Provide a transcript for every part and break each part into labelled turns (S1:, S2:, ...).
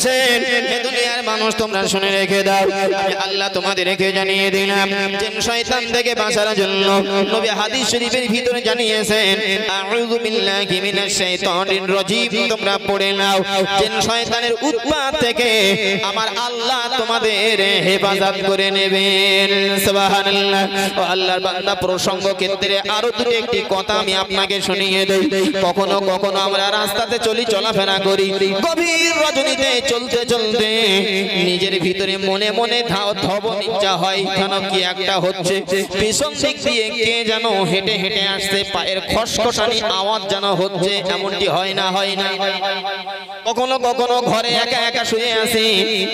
S1: বলেছেন, হে দুনিয়ার মানুষ তোমরা শুনে রেখে দাও, আমি আল্লাহ তোমাদেরকে জানিয়ে দিলাম জিন শয়তান থেকে বাঁচার জন্য নবী হাদিস শরীফের ভিতরে জানিয়েছেন, আউযু বিল্লাহি মিনাশ শাইতানির রাজিম, তোমরা পড়ে নাও, জিন শয়তানের উৎপাত থেকে আমার আল্লাহ তোমাদের হেফাজত করে নেবেন। সুবহানাল্লাহ। ও আল্লাহর বান্দা, প্রসঙ্গ ক্ষেত্রে আরো দুটো একটি কথা আমি আপনাকে শুনিয়ে দেই। কখনো কখনো আমরা রাস্তাতে চলাফেরা করি, গভীর রজনীতে চলতে চলতে নিজের ভিতরে মনে মনে ধবন ইচ্ছা হয় যেন কি একটা হচ্ছে, পিছন দিক দিয়ে কে যেন হেঁটে হেঁটে আসছে, পায়ের খসখসানি আওয়াজ যেন হচ্ছে, এমনটি হয় না? কখনো কখনো ঘরে একা একা শুয়ে আছি,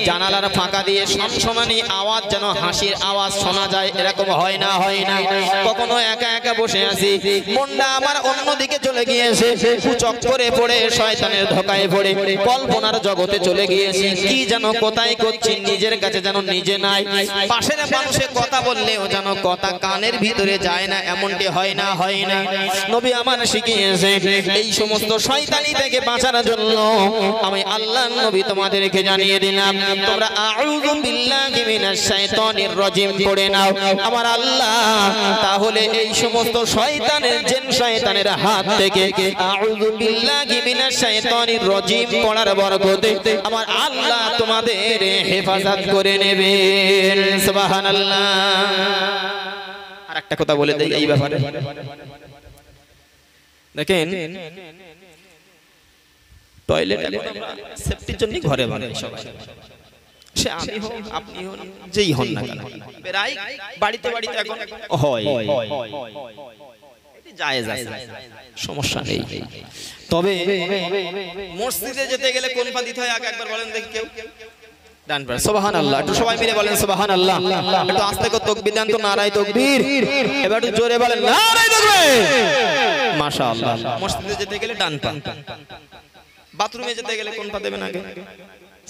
S1: জানালার ফাঁকা দিয়ে সমসমানি আওয়াজ যেন হাসির আওয়াজ শোনা যায়, এরকম হয় না? কখনো একা একা বসে আছি, মনটা আমার অন্যদিকে চলে গিয়েছে, চক্করে পড়ে শয়তানের ধোঁকায় পড়ে কল্পনার জগতে চলে গিয়েছি, কি যেন কোথায় করছি, নিজের কাছে যেন নিজে নাই, পাশের মানুষে কথা বললেও যেন কথা কানের ভিতরে যায় না, এমনটি হয় না? নবী আমার শিখিয়েছে, এই সমস্ত শয়তানি থেকে বাঁচার জন্য আমি আল্লাহর নবী তোমাদেরকে জানিয়ে দিলাম, তোমরা আউযু বিল্লাহি মিনাশ শাইতানির রাজিম পড়ে নাও, আমার আল্লাহ তাহলে এই সমস্ত শয়তানের জিন শয়তানের হাত থেকে আউযু বিল্লাহি মিনাশ শাইতানির রাজিম পড়ার বরকতে আমার আল্লাহ তোমাদের হেফাজত করে নেবেন। সুবহানাল্লাহ। আরেকটা কথা বলে দেই এই ব্যাপারে, দেখেন টয়লেট সেফটির জন্য ঘরে বানাই সবাই, সে আমি হোক আপনি হন যেই হন না কেন, প্রায় বাড়িতে এখন হয়, এটি জায়েজ আছে, সমস্যা নেই। তবে মসজিদে যেতে গেলে কোন পা দিতে হয় আগে একবার বলেন দেখি, কেউ ডান পা। সুবহানাল্লাহ। একটু সবাই মিলে বলেন সুবহানাল্লাহ। একটু আস্তে করে তাকবীর দেন তো, নারায়ে তাকবীর। এবার একটু জোরে বলেন নারায়ে তাকবীর। মাশাআল্লাহ। মসজিদে যেতে গেলে ডান পা, বাথরুমে যেতে গেলে কোন পা দেবেন আগে?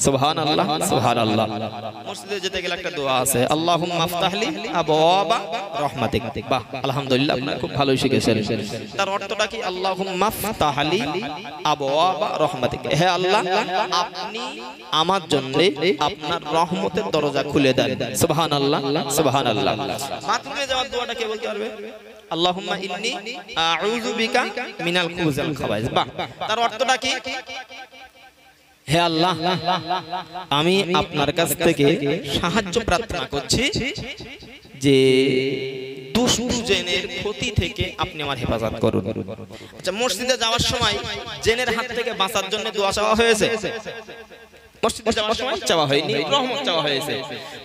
S1: সুবহানাল্লাহ, সুবহানাল্লাহ। মসজিদে যেতে গেলে একটা দোয়া আছে, আল্লাহুম্মা আফতাহলি আবওয়াবা রাহমাতিক। বাহ, আলহামদুলিল্লাহ, আপনি খুব ভালো শিখেছেন। তার অর্থটা কি? আল্লাহুম্মা আফতাহলি আবওয়াবা রাহমাতিক, হে আল্লাহ আপনি আমার জন্য আপনার রহমতের দরজা খুলে দেন। সুবহানাল্লাহ, সুবহানাল্লাহ। বাথরুমে যাওয়ার দোয়াটা কে বলতে পারবে? আল্লাহুম্মা ইন্নী আউযু বিকা মিনাল খুবুজি ওয়াল খাবাইস। বাহ, তার অর্থটা কি? হে আল্লাহ আমি আপনার কাছ থেকে সাহায্য প্রার্থনা করছি যে দুষ্টু জিনের ক্ষতি থেকে আপনি আমার হেফাজত করুন। আচ্ছা, মসজিদে যাওয়ার সময় জিনের হাত থেকে বাঁচার জন্য দোয়া চাওয়া হয়েছে? মসজিদে যাওয়ার সময় চাওয়া হয়নি, রহমত চাওয়া হয়েছে।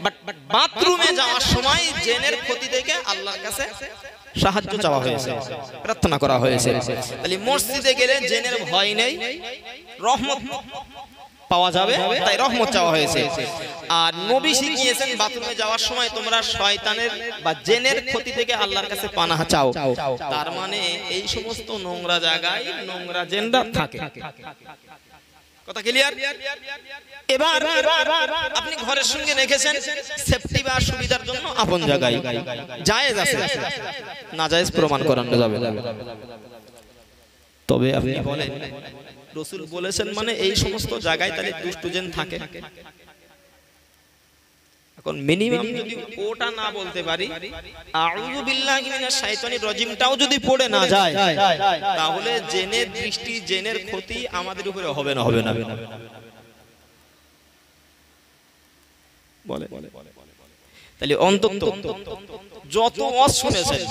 S1: বাট বাথরুমে যাওয়ার সময় জিনের ক্ষতি থেকে আল্লাহর কাছে সাহায্য চাওয়া হয়েছে, প্রার্থনা করা হয়েছে। তাহলে মসজিদে গেলে জিনের ভয় নেই, রহমত পাওয়া যাবে, তাই রহমত চাওয়া হয়েছে। আর নবী শিখিয়েছেন বাথরুমে যাওয়ার সময় তোমরা শয়তানের বা জিনের ক্ষতি থেকে আল্লাহর কাছে পানাহ চাও। তার মানে এই সমস্ত নোংরা জায়গায় নোংরা জিনরা থাকে। কথা ক্লিয়ার? এবার আপনি ঘরের সঙ্গে রেখেছেন সেফটি বা সুবিধার জন্য আপন জায়গায়, জায়েজ আছে, নাজায়েজ প্রমাণ করানো যাবে না। তবে আপনি বলেন রাসূল বলেছেন মানে এই সমস্ত জায়গায় তাহলে দুষ্টু জিন থাকে। এখন মিনিমাম যদি ওটা না বলতে পারি, আউযু বিল্লাহি মিনাশ শাইতানির রাজিমটাও যদি পড়ে না যায়, তাহলে জিনের দৃষ্টি জিনের ক্ষতি আমাদের উপরে হবে না? বলে তাহলে অন্তত যত ওয়াজ শুনেছেন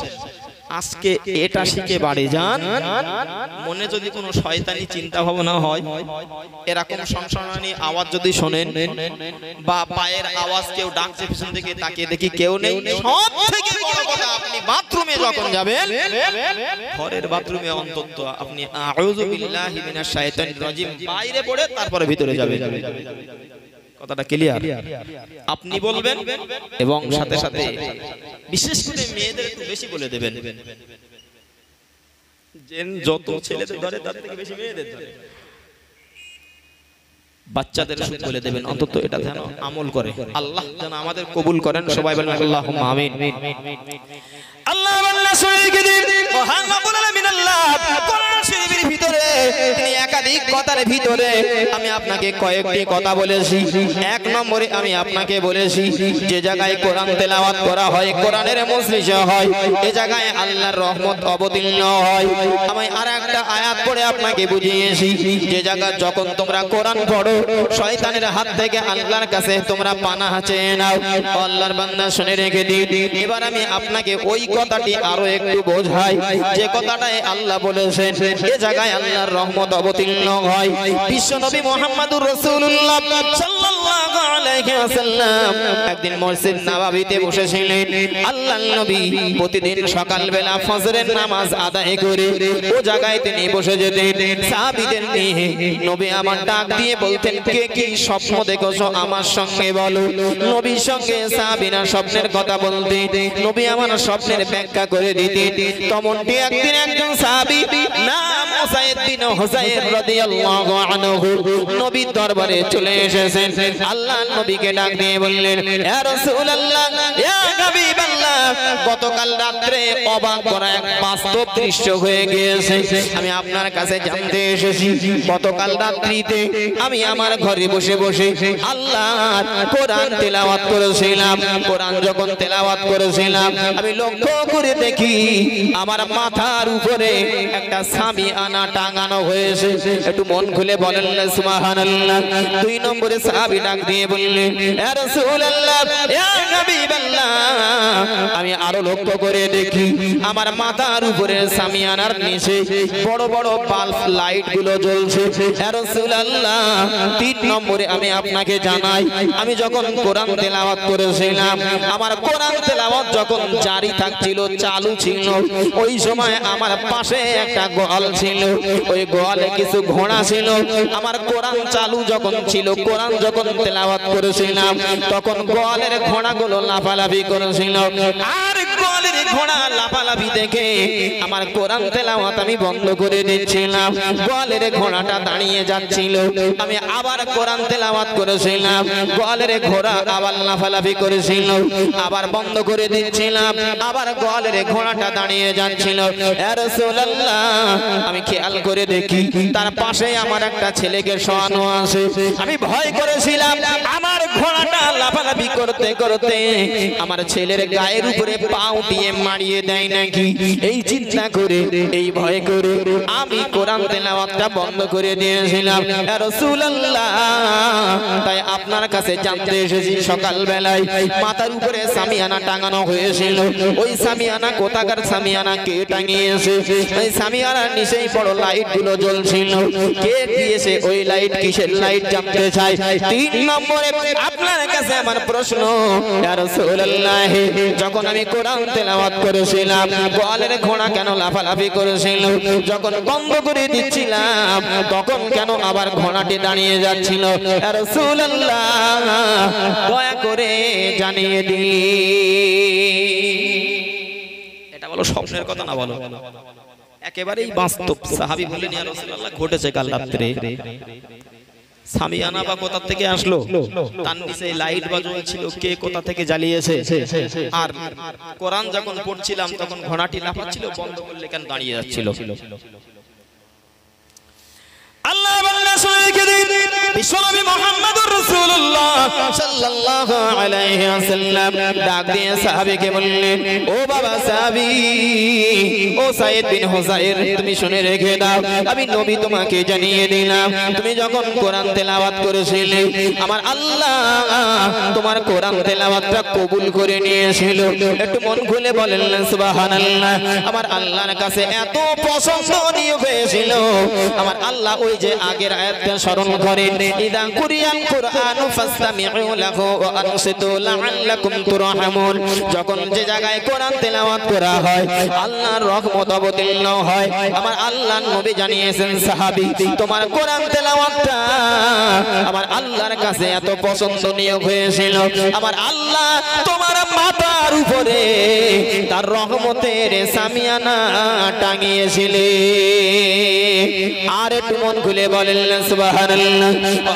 S1: আজকে এটা শিখে বাড়ি যান। মনে যদি কোনো শয়তানি চিন্তা ভাবনা হয়, এরকম সংশয়নী আওয়াজ যদি শোনেন বা পায়ের আওয়াজ কেউ ডাকছে পিছন থেকে তাকিয়ে দেখি কেউ নেই, সব থেকে বড় কথা আপনি বাথরুমে যখন যাবেন, ঘরের বাথরুমে অন্তত আপনি আউযু বিল্লাহি মিনাশ শাইতানির রাজিম বাইরে পড়ে তারপরে ভিতরে যাবেন। কথাটা ক্লিয়ার? আপনি বলবেন এবং সাথে সাথে বিশেষ করে মেয়েদের একটু বেশি বলে দেবেন, জিন যত ছেলেদের ধরে তার থেকে বেশি মেয়েদের ধরে। বাচ্চাদের বলে দেবেন, অন্তত এটা যেন আমল করে। আল্লাহ যেন আমাদের কবুল করেন। সবাই বলেন আল্লাহুম্মা আমিন। আল্লাহ বান্দা শরীরকে দিন মহান রব্বুল আলামিন আল্লাহ কোরআন শরীফের ভিতরে তিনি একাধিক একাধিক কথার ভিতরে আমি আপনাকে কয়েকটি কথা বলেছি। এক নম্বরে আমি আপনাকে বলেছি যে জায়গায় কোরআন তেলাওয়াত করা হয়, কোরআনের মজলিস হয়, এই জায়গায় আল্লাহর রহমত অবতীর্ণ হয়। আমি আরেকটা আয়াত পড়ে আপনাকে বুঝিয়েছি যে জায়গায় যখন তোমরা কোরআন পড়ো শয়তানের হাত থেকে আল্লাহর কাছে তোমরা পানাহ চেয়ে নাও। আল্লাহর বান্দা শুনে রেখে দিন। এবার আমি আপনাকে ওই কথাটি আরো একটু বোঝাই যে কথাটাই আল্লাহ বলেছেন এই জায়গায় আল্লাহর রহমত অবতীর্ণ হয়। বিশ্বনবী মুহাম্মদুর রাসূলুল্লাহ সাল্লাল্লাহু আলাইহি ওয়াসাল্লাম একদিন মসজিদ নববীতে বসেছিলেন। আল্লাহর নবী প্রতিদিন সকালবেলা ফজরের নামাজ আদায় করে ও জায়গায় তিনি বসে যেতেন। সাহাবীদের নিয়ে নবী আমার ডাক দিয়ে বলতেন, কে কি স্বপ্ন দেখেছো আমার সঙ্গে বলো। নবীর সঙ্গে সাহাবীরা স্বপ্নের কথা বলতেন, নবী আমার স্বপ্নের ব্যাখ্যা করে দিতেন। তমনটি একদিন একজন সাহাবী নাম উসাইদ বিন হুসাইর রাদিয়াল্লাহু আনহু নবীর দরবারে চলে এসেছেন। আল্লাহর নবীকে ডাক দিয়ে বললেন, ইয়া রাসূলুল্লাহ, ইয়া হাবিবাল্লাহ, গতকাল রাতে অবাক করা এক বাস্তব দৃশ্য হয়ে গিয়েছে। আমি আপনার কাছে জানতে এসেছি গতকাল রাত্রিতে আমি আমার ঘরে বসে বসে আল্লাহর কোরআন তেলাওয়াত করেছিলাম। কোরআন যখন তেলাওয়াত করেছিলাম আমি লক্ষ্য করে দেখি আমার মাথার উপরে একটা সামিয়ানা টাঙানো হয়েছে। একটু মন খুলে বলেন সুবহানাল্লাহ। দুই নম্বরে সাহাবী ডাক দিয়ে বললেন, ইয়া রাসূলুল্লাহ, ইয়া হাবিবাল্লাহ, আমি আরো লক্ষ্য করে দেখি আমার মাথার উপরে সামিয়ানার নিচে বড় বড় বাল্ব লাইট গুলো জ্বলছে। ইয়া রাসূলুল্লাহ, তিন নম্বরে আমি আপনাকে জানাই আমি যখন কোরআন তেলাওয়াত করেছিলাম আমার কোরআন তেলাওয়াত যখন জারি থাকছিল, চালু ছিল, ওই সময় আমার পাশে একটা গোয়াল ছিল, ওই গোয়ালে কিছু ঘোড়া ছিল। আমার কোরআন চালু যখন ছিল, কোরআন যখন তেলাওয়াত করেছিলাম তখন গোয়ালের ঘোড়াগুলো লাফালাফি করেছিল। আর গোয়ালের ঘোড়া লাফালাফি দেখে আমার কোরআন তেলাওয়াত আমি বন্ধ করে দিচ্ছিলাম। গোয়ালের ঘোড়াটা দাঁড়িয়ে যাচ্ছিল, আমি আবার কোরআন তেলাওয়াত করেছিলাম। গোয়ালের ঘোড়া আবার লাফালাফি করেছিল, আবার বন্ধ করে দিচ্ছিলাম, আবার গোয়ালের ঘোড়াটা দাঁড়িয়ে যাচ্ছিল। ইয়া রাসূলুল্লাহ, আমি খেয়াল করে দেখি তার পাশে আমার একটা ছেলেকে শোয়ানো আছে। আমি ভয় করেছিলাম আমার ঘোড়াটা লাফালাফি করতে করতে আমার ছেলের গায়ের উপরে পা উঠিয়ে মারিয়ে দেয় নাকি, এই চিন্তা করে এই ভয় করে আমি কোরআন তেলাওয়াতটা বন্ধ করে দিয়েছিলাম। ইয়া রাসূলুল্লাহ, তাই আপনার কাছে জানতে এসেছি সকাল বেলায় মাথার উপরে সামিয়ানা টাঙানো হয়েছিল, ওই সামিয়ানা কোথাকার সামিয়ানা, কে টাঙিয়েছে? ওই সামিয়ানার নিচেই বড় লাইট গুলো জ্বলছিল, কে দিয়েছে ওই লাইট, কিসের লাইট জানতে চাই। তিন নম্বরে আপনার কাছে আমার প্রশ্ন, ইয়া রাসূলুল্লাহ, যখন আমি কোরআন তেলাওয়াত করেছিলাম গোয়ালের ঘোড়া কেন লাফালাফি করেছিল? যখন বন্ধ করে দিচ্ছিলাম তখন কেন আবার ঘোড়াটি দাঁড়িয়ে যাচ্ছিল? ইয়া রাসূলুল্লাহ, দয়া করে জানিয়ে দিন। এটা বলো স্বপ্নের কথা না, বলো একেবারেই বাস্তব। সাহাবী বললেন, ইয়া রাসূলুল্লাহ, ঘটেছে কাল রাতে। সামিয়ানা বা কোথা থেকে আসলো, তার নিচে লাইট বা জ্বলছিল, কে কোথা থেকে জ্বালিয়েছে? আর কোরআন যখন পড়ছিলাম তখন ঘোড়াটি লাফাচ্ছিল, বন্ধ করলে কেন দাঁড়িয়ে যাচ্ছিল? আল্লাহ বান্দা শুনে রেখে দিন, বিশ্বনবী মুহাম্মদুর রাসূলুল্লাহ সাল্লাল্লাহু আলাইহি ওয়াসাল্লাম ডাক দিয়ে সাহাবীকে বললেন, ও বাবা সাহাবী, ও সাইদ বিন হুসাইর, তুমি শুনে রেখে দাও, আমি নবী তোমাকে জানিয়ে দিলাম তুমি যখন কোরআন তেলাওয়াত করেছিলে আমার আল্লাহ তোমার কোরআন তেলাওয়াতটা কবুল করে নিয়েছিল। একটু মন খুলে বলেন সুবহানাল্লাহ। আমার আল্লাহর কাছে এত পছন্দনীয় হয়েছিল, আমার আল্লাহ ওই যে আগের আয়াতটা স্মরণ করেন, ইদা কুরিয়াল কুরআনু ফাসতামিউ লাহু ওয়া আনসিতু লাআল্লাকুম তুরহামুন, যখন যে জায়গায় কোরআন তেলাওয়াত করা হয় আল্লাহর রহমত অবতীর্ণ হয়। আমার আল্লাহর নবী জানিয়েছেন, সাহাবী, তোমার কোরআন তেলাওয়াতটা আমার আল্লাহর কাছে এত পছন্দনীয় হয়েছিল, আমার আল্লাহ তোমার মাথার উপরে তার রহমতের সামিয়ানা টাঙিয়েছিলেন। আর একটু মন খুলে বলেন সুবহানাল্লাহ।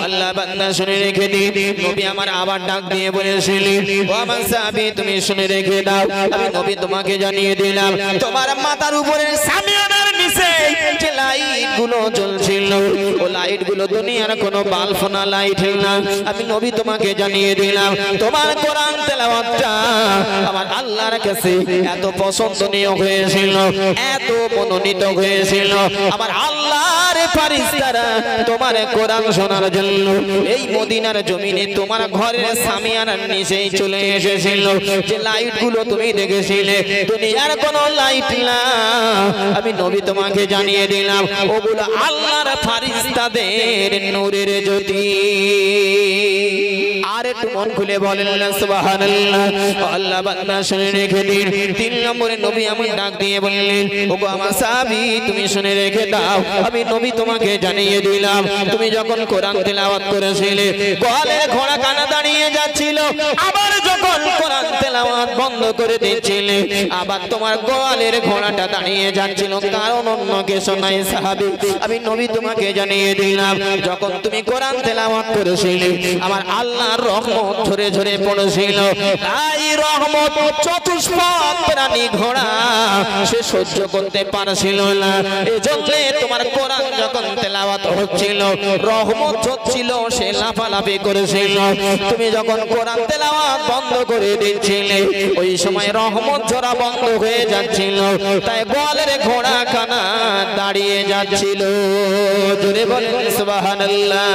S1: আল্লাহ বান্দা শুনে রেখে দিন, নবী আমার আবার ডাক দিয়ে বলেছিলেন, ও আমার সাহাবী, তুমি শুনে রেখে দাও, আমি নবী তোমাকে জানিয়ে দিলাম তোমার মাথার উপরে সামিয়ানার নিচে যে লাইট গুলো জ্বলছিল ও লাইট গুলো দুনিয়ার কোনো বাল্ব না, লাইট না। আমি নবী তোমাকে জানিয়ে দিলাম তোমার কোরআন তেলাওয়াতটা আমার আল্লাহর কাছে এত পছন্দনীয় হয়েছিল, এত মনোনীত হয়েছিল। আমার আল্লাহর ফেরেশতারা তোমার কোরআন শোনার জন্য এই মদিনার জমিনে তোমার ঘরের সামিয়ানার নিচেই চলে এসেছিল। যে লাইট গুলো তুমি দেখেছিলে দুনিয়ার কোনো লাইট না, আমি নবী তোমাকে জানিয়ে দিলাম ওগুলো আল্লাহর ফেরেশতাদের নূরের জ্যোতি। আর একটু মন খুলে বলেন না সুবহানাল্লাহ। আল্লাহ বান্দা শুনে রেখে দিন। 3 নম্বরে নবী এমন ডাক দিয়ে বললেন ওগো আমার সাহাবী তুমি শুনে রেখে দাও, আমি নবী তোমাকে জানিয়ে দিলাম তুমি যখন কোরআন তেলাওয়াত করেছিলে গোয়ালের ঘোড়া কানা দাঁড়িয়ে যাচ্ছিল, আবার যখন কোরআন তেলাওয়াত বন্ধ করে দিয়েছিলে আবার তোমার গোয়ালের ঘোড়াটা দাঁড়িয়ে যাচ্ছিল। কারণ অন্য কিছু নাই সাহাবী, আমি নবী তোমাকে জানিয়ে দিলাম যখন তুমি কোরআন তেলাওয়াত করেছিলে আমার আল্লাহর রহমত ঝরে ঝরে পড়েছিল। তাই রহমত চতুষ্পদ প্রাণী ঘোড়া সে সহ্য করতে পারছিল না, এজন্য তোমার কোরআন যখন তেলাওয়াত হচ্ছিল রহমত হচ্ছিল সে লাফালাফি করেছিল। তুমি যখন কোরআন তেলাওয়াত বন্ধ করে দিচ্ছিলে ওই সময় রহমত ঝরা বন্ধ হয়ে যাচ্ছিল, তাই গোয়ালের ঘোড়া খানা দাঁড়িয়ে যাচ্ছিল। জোরে বলেন সুবহানাল্লাহ।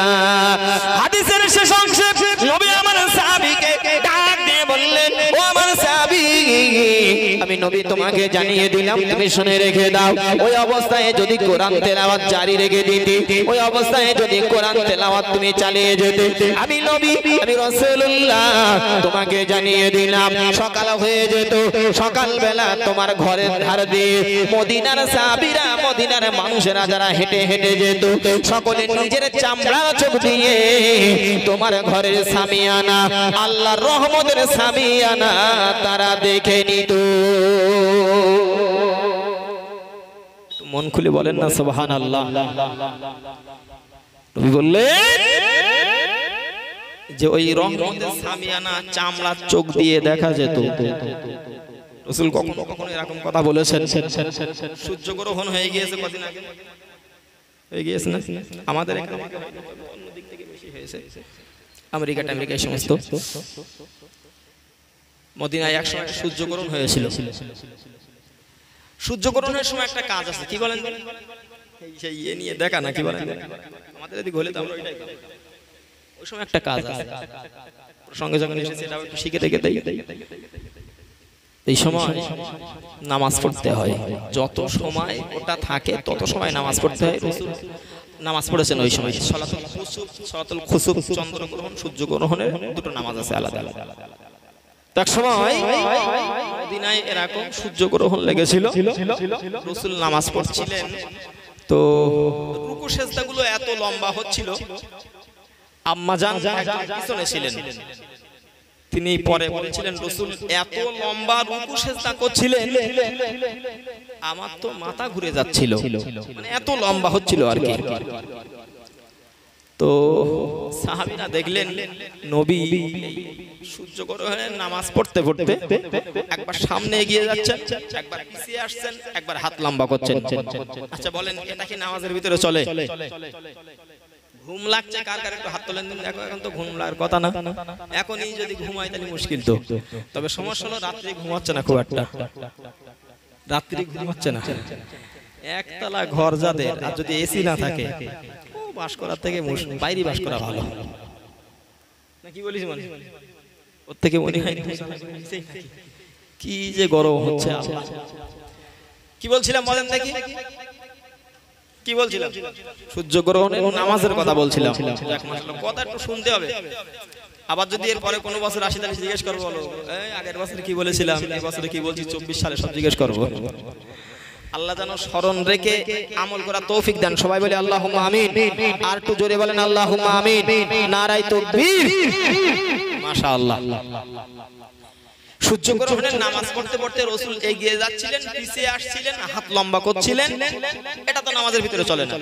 S1: হাদিসের শেষ অংশে নবী আমার সাহাবীকে ডাক দিয়ে বললেন ও আমার সাহাবী আমি নবী তোমাকে জানিয়ে দিলাম তুমি শুনে রেখে দাও ওই অবস্থায় যদি কোরআন তেলাওয়াত জারি রেখে দিতে, ওই অবস্থায় যদি কোরআন তেলাওয়াত তুমি চালিয়ে যেতে, আমি নবী আমি রাসূলুল্লাহ তোমাকে জানিয়ে দিলাম সকাল হয়ে যেত, সকাল বেলা তোমার ঘরের ধার দিয়ে মদিনার সাহাবীরা মদিনার মানুষেরা যারা হেঁটে হেঁটে যেত সকলে নিজের চামড়া চোখ দিয়ে তোমার ঘরের সামিয়ানা আল্লাহর রহমতের সামিয়ানা তারা দেখে নিত। মন খুলে বলেন না সুবহানাল্লাহ। নবী বললেন যে ওই রহমতের সামিয়ানা চামড়ার চোখ দিয়ে দেখা যেত। রাসূল কখনো কখনো এরকম কথা বলেছেন। সূর্য গ্রহণ হয়ে গিয়েছে কদিন আগে, হয়ে গিয়েছে না আমাদের এখানে, অন্য দিক থেকে বেশি হয়েছে আমেরিকায় সমস্ত। মদিনায় একসময় সূর্যগ্রহণ হয়েছিল। সূর্যগ্রহণের সময় একটা কাজ আছে, কি বলেন সেই ইয়ে নিয়ে দেখা না, কি বলেন আমাদের যদি ঘলে তাহলে ওই সময় একটা কাজ আছে সঙ্গে যখন এসেছে এটাও একটু শিখে দেখে দেই। এই সময় নামাজ পড়তে হয়, যত সময় ওটা থাকে তত সময় নামাজ পড়তে হয়। রাসূল নামাজ পড়েছেন ওই সময় সালাতুল খুসুফ চন্দ্রগ্রহণ সূর্যগ্রহণের দুটো নামাজ আছে আলাদা আলাদা। এক সময় মদিনায় এরকম সূর্যগ্রহণ লেগেছিল, রাসূল নামাজ পড়ছিলেন, তো রুকু সেজদাগুলো এত লম্বা হচ্ছিল, আম্মা জান পিছনে ছিলেন, তিনি পরে বলেছিলেন রাসূল এত লম্বা রুকু সেজদা করছিলেন আমার তো মাথা ঘুরে যাচ্ছিল, মানে এত লম্বা হচ্ছিল আর কি। তো সাহাবীরা দেখলেন নবী সূর্যগ্রহণের নামাজ পড়তে পড়তে একবার সামনে এগিয়ে যাচ্ছেন, একবার পিছিয়ে আসছেন, একবার হাত লম্বা করছেন। আচ্ছা বলেন এটা কি নামাজের ভিতরে চলে? ঘুম লাগছে কার কার একটু হাত তোলেন দিন, দেখো এখন তো ঘুম লাগার কথা না, এখনই যদি ঘুমাই তাহলে মুশকিল তো। তবে সমস্যা হলো রাত্রি ঘুমাচ্ছে না, খুব একটা রাত্রি ঘুমাচ্ছে না। একতলা ঘর যাদের আর যদি এসি না থাকে বাস করার থেকে বাইরে বাস করা ভালো না, কি বলিস মানে ওর থেকে মনে হয় কি যে গরম হচ্ছে। কি বলছিলাম বলেন দেখি, কি বলছিলাম? সূর্যগ্রহণের নামাজের কথা বলছিলাম। কথা একটু শুনতে হবে, আবার যদি এর পরে কোনো বছর আসি তাহলে জিজ্ঞেস করবো বলো আগের বছরে কি বলেছিলাম, এই বছরে কি বলছি, 24 সালে সব জিজ্ঞেস করবো। আল্লাহ যেন স্মরণ রেখে আমল করার তৌফিক দেন। সবাই বলে আল্লাহুম্মা আমিন। আর একটু জোরে বলেন আল্লাহুম্মা আমিন। নারায়ে তাকবীর, মাশাআল্লাহ। সূর্যগ্রহণের নামাজ পড়তে পড়তে রাসূল এগিয়ে যাচ্ছিলেন, পিছিয়ে আসছিলেন, হাত লম্বা করছিলেন, এটা তো নামাজের ভিতরে চলে না।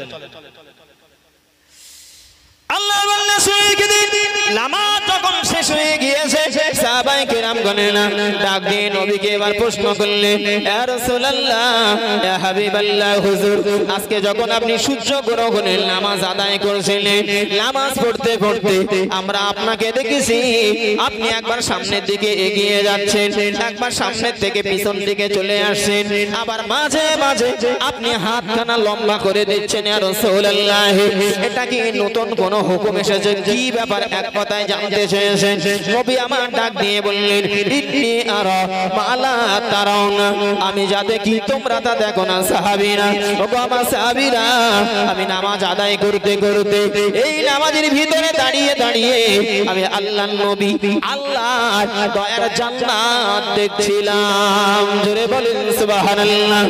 S1: আল্লাহর বান্দা শুনে দিন নামাজ যখন শেষ হয়ে গিয়েছে সাহাবায়ে কেরামগণ ডাক দিয়ে নবীকে এবার প্রশ্ন করলেন, ইয়া রাসূলুল্লাহ, ইয়া হাবিবাল্লাহ, হুজুর আজকে যখন আপনি সূর্য গ্রহণের নামাজ আদায় করেছিলেন, নামাজ পড়তে পড়তে আমরা আপনাকে দেখেছি আপনি একবার সামনের দিকে এগিয়ে যাচ্ছেন, একবার সামনের থেকে পিছন দিকে চলে আসছেন, আবার মাঝে মাঝে আপনি হাতখানা লম্বা করে দিচ্ছেন। ইয়া রাসূলুল্লাহ, এটা কি নতুন কোন হুকুম এসেছে? কি ব্যাপার এক কথায় জানতে চেয়েছেন। নবী আমার ডাক দিয়ে বললেন, ইন্নী আরা মালা তারাউনা, আমি যা দেখি তোমরা তা দেখো না। সাহাবীরা, ওগো আমার সাহাবীরা, আমি নামাজ আদায় করতে করতে এই নামাজের ভিতরে দাঁড়িয়ে দাঁড়িয়ে আমি আল্লাহর নবী আল্লাহর দয়ার জান্নাত দেখছিলাম। জোরে বলেন সুবহানাল্লাহ,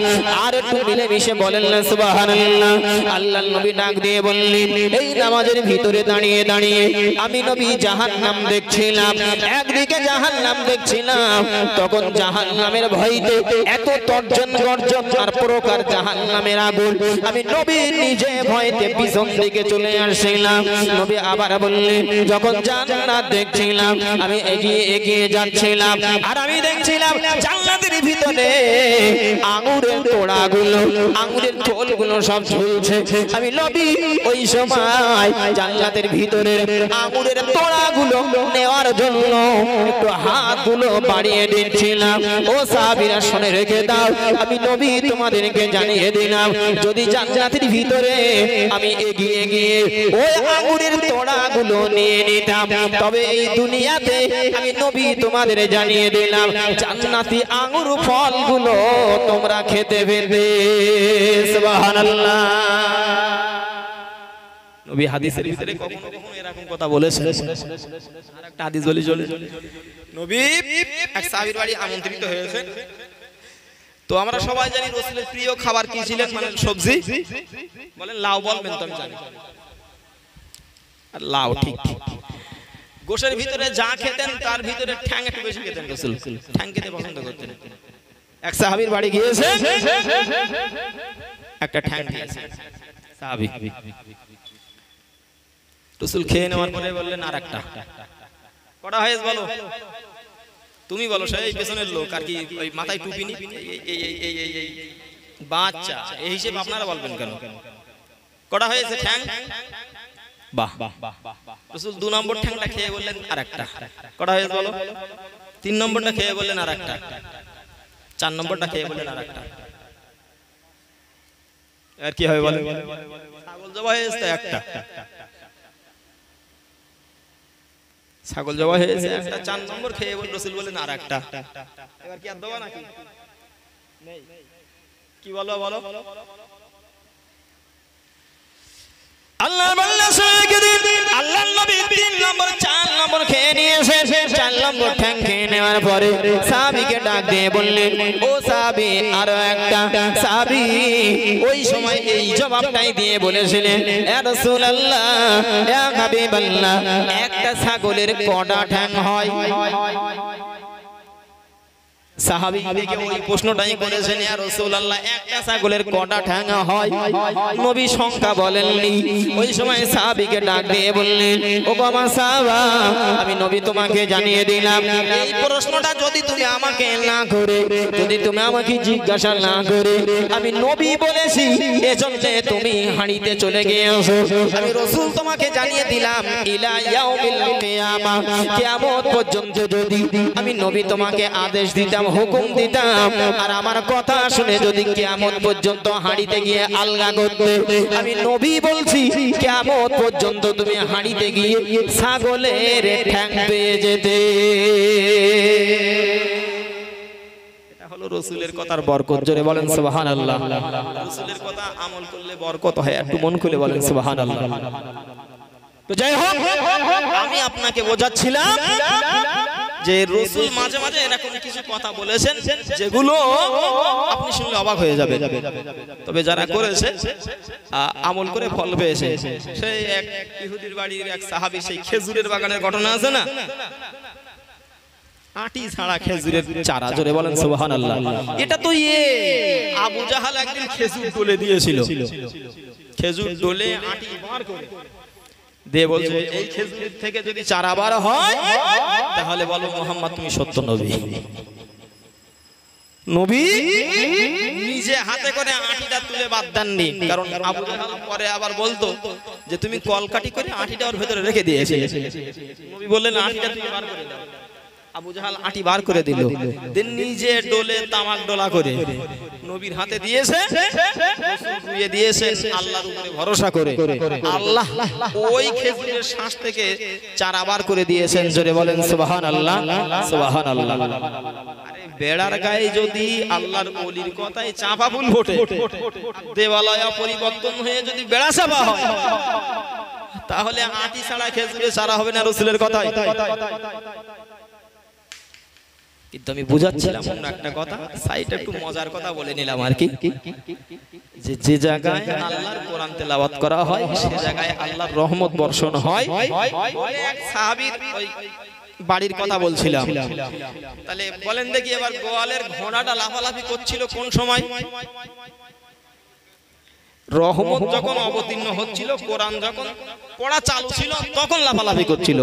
S1: আর একটু মিলেমিশে বলেন না সুবহানাল্লাহ। আল্লাহর নবী ডাক দিয়ে বললেন, এই নামাজের ভিতরে দাঁড়িয়ে দাঁড়িয়ে আমি নবী জাহান্নাম দেখছিলাম। একদিকে জাহান্নাম দেখছিলাম, তখন জাহান্নামের ভয়তে এত তর্জন গর্জন আর প্রকার জাহান্নামের আগুন, আমি নবী নিজে ভয়তে পিছন দিকে চলে আসছিলাম। নবী আবার বললেন, যখন জান্নাত দেখছিলাম আমি এগিয়ে এগিয়ে যাচ্ছিলাম, আর আমি দেখছিলাম জান্নাতের ভিতরে আঙ্গুরের তোড়াগুলো, আঙ্গুরের থোলগুলো সব ঝুলছে। আমি নবী ওই সময় জান্নাতের ভিতরে আঙ্গুরের তোড়াগুলো নেওয়ার জন্য একটু হাতগুলো বাড়িয়ে দিচ্ছিলাম। ও সাহাবীরা শুনে রেখে দাও, আমি নবী তোমাদেরকে জানিয়ে দিলাম, যদি জান্নাতের ভিতরে আমি এগিয়ে গিয়ে ওই আঙ্গুরের তোড়াগুলো নিয়ে নিতাম, তবে এই দুনিয়াতে আমি নবী তোমাদের জানিয়ে দিলাম জান্নাতি আঙ্গুর ফলগুলো তোমরা খেতে পারবে। সুবহানাল্লাহ। নবী হাদিসের ভিতরে কখনো কখনো এরকম কথা বলেছেন। আরেকটা হাদিস বলি চলে, নবী এক সাহাবীর বাড়ি আমন্ত্রিত হয়েছে। তো আমরা সবাই জানি রাসূলের প্রিয় খাবার কি ছিলেন, মানে সবজি। বলেন লাউ, বলবেন তো আমি জানি। আর লাউ ঠিক গোশের ভিতরে যা খেতেন তার ভিতরে ঠ্যাং একটু বেশি খেতেন রাসূল, ঠ্যাং খেতে পছন্দ করতেন। এক সাহাবীর বাড়ি গিয়েছে, একটা ঠ্যাং দিয়েছে সাহাবী। রাসূল খেয়ে নেওয়ার পরে বললেন আরেকটা। কটা হয়েছে বলো? তুমি বলো, সেই পেছনের লোক আর কি, ওই মাথায় টুপি নি, এই বাচ্চা, এই হিসেবে আপনারা বলবেন কেন? কটা হয়েছে ঠ্যাং? বাহ। রাসূল 2 নম্বর ঠ্যাংটা খেয়ে বললেন আরেকটা। কটা হয়েছে বলো? 3 নম্বরটা খেয়ে বললেন আরেকটা। 4 নম্বরটা খেয়ে বললেন আরেকটা। আর কি হবে বলেন? ছাগল জবাই হয়েছে একটা, ছাগল জবাই হয়েছে একটা। 4 নম্বর খেয়ে রাসূল বলেন আরেকটা। এবার কি আর দেওয়া নাকি? নেই। কি বলো বলো? আল্লাহর বান্দা আল্লাহর নবী 3 নম্বর 4 নম্বর খেয়ে নিয়েছে। 4 নম্বর ঠ্যাং খেয়ে নেওয়ার পরে সাহাবীকে ডাক দিয়ে বললেন, ও সাহাবী আরো একটা। সাহাবী ওই সময় এই জবাবটাই দিয়ে বলেছিলেন, ইয়া রাসূলুল্লাহ, ইয়া হাবিবাল্লাহ, একটা ছাগলের কটা ঠ্যাং হয়? সাহাবী নবীকে ওই প্রশ্নটাই করেছেন, ইয়া রাসূলুল্লাহ, একটা ছাগলের কটা ঠ্যাং হয়? নবী সংখ্যা বলেননি। ওই সময় সাহাবীকে ডাক দিয়ে বললেন, ও আমার সাহাবা, আমি নবী তোমাকে জানিয়ে দিলাম, এই প্রশ্নটা যদি তুমি আমাকে না করে, যদি তুমি আমাকে জিজ্ঞাসা না করে আমি নবী বলেছি, এজন্য তুমি হাঁড়িতে চলে গিয়েছো। আমি রাসূল তোমাকে জানিয়ে দিলাম, ইলা ইয়াউমিল কিয়ামা, কিয়ামত পর্যন্ত যদি আমি নবী তোমাকে আদেশ দিতাম, হুকুম দিতাম, আর আমার কথা শুনে যদি কিয়ামত পর্যন্ত হাঁড়িতে গিয়ে আলগা করতে, আমি নবী বলছি কিয়ামত পর্যন্ত তুমি হাঁড়িতে গিয়ে ছাগলের ঠ্যাং পেয়ে যেতে। এটা হলো রাসূলের কথার বরকত। জোরে বলেন সুবহানাল্লাহ। রাসূলের কথা আমল করলে বরকত হয়, একটু মন খুলে বলেন সুবহানাল্লাহ। তো যাই হোক, আমি আপনাকে বোঝাচ্ছিলাম যে রাসূল মাঝে মাঝে এরকম কিছু কথা বলেছেন যেগুলো আপনি শুনলে অবাক হয়ে যাবে, তবে যারা করেছে আমল করে ফল পেয়েছে। সেই এক ইহুদির বাড়ির এক সাহাবী, সেই খেজুরের বাগানের ঘটনা আছে না, আটি ছাড়া খেজুরের চারা। জোরে বলেন সুবহানাল্লাহ। এটা তো আবু জাহাল একদিন খেজুর ডলে দিয়েছিল, খেজুর ডলে আটি বার করে দিয়ে বলছে এই খেজুর থেকে যদি চারা বার হয় তাহলে বলো মুহাম্মদ তুমি সত্য নবী। নবী নিজে হাতে করে আঁটিটা তুলে বাদ দেননি, কারণ আবু জাহাল পরে আবার বলতো যে তুমি কলকাটি করে আঁটিটা ওর ভেতরে রেখে দিয়েছে। নবী বললেন আঁটিটা তুমি বার করে দাও। আবু জাহাল আঁটি বার করে দিল, দেন নিজে ডোলে তামাক ডোলা করে নবীর হাতে দিয়েছে, দিয়ে দিয়েছেন আল্লাহর উপরে ভরসা করে। আল্লাহ ওই খেজুরের শ্বাস থেকে চারা বার করে দিয়েছেন। জোরে বলেন সুবহানাল্লাহ, সুবহানাল্লাহ। আরে বেড়ার গায়ে যদি আল্লাহর ওলির কথায় চাপা ফুল ফোটে, দেওয়ালয় পরিবর্তন হয়ে যদি বেড়া চাপা হয়, তাহলে আঁটি ছাড়া খেজুরে চারা হবে না রাসূলের কথায়। কিন্তু আমি বুঝাচ্ছিলাম অন্য একটা কথা, সাইডে একটু মজার কথা বলে নিলাম আর কি, যে জায়গায় আল্লাহর কোরআন তেলাওয়াত করা হয় সে জায়গায় আল্লাহর রহমত বর্ষণ হয়। এক সাহাবীর ওই বাড়ির কথা বলছিলাম, তাহলে বলেন দেখি এবার গোয়ালের ঘোড়াটা লাফালাফি করছিল কোন সময়? রহমত যখন অবতীর্ণ হচ্ছিল, কোরআন যখন পড়া চালু ছিল তখন লাফালাফি করছিল,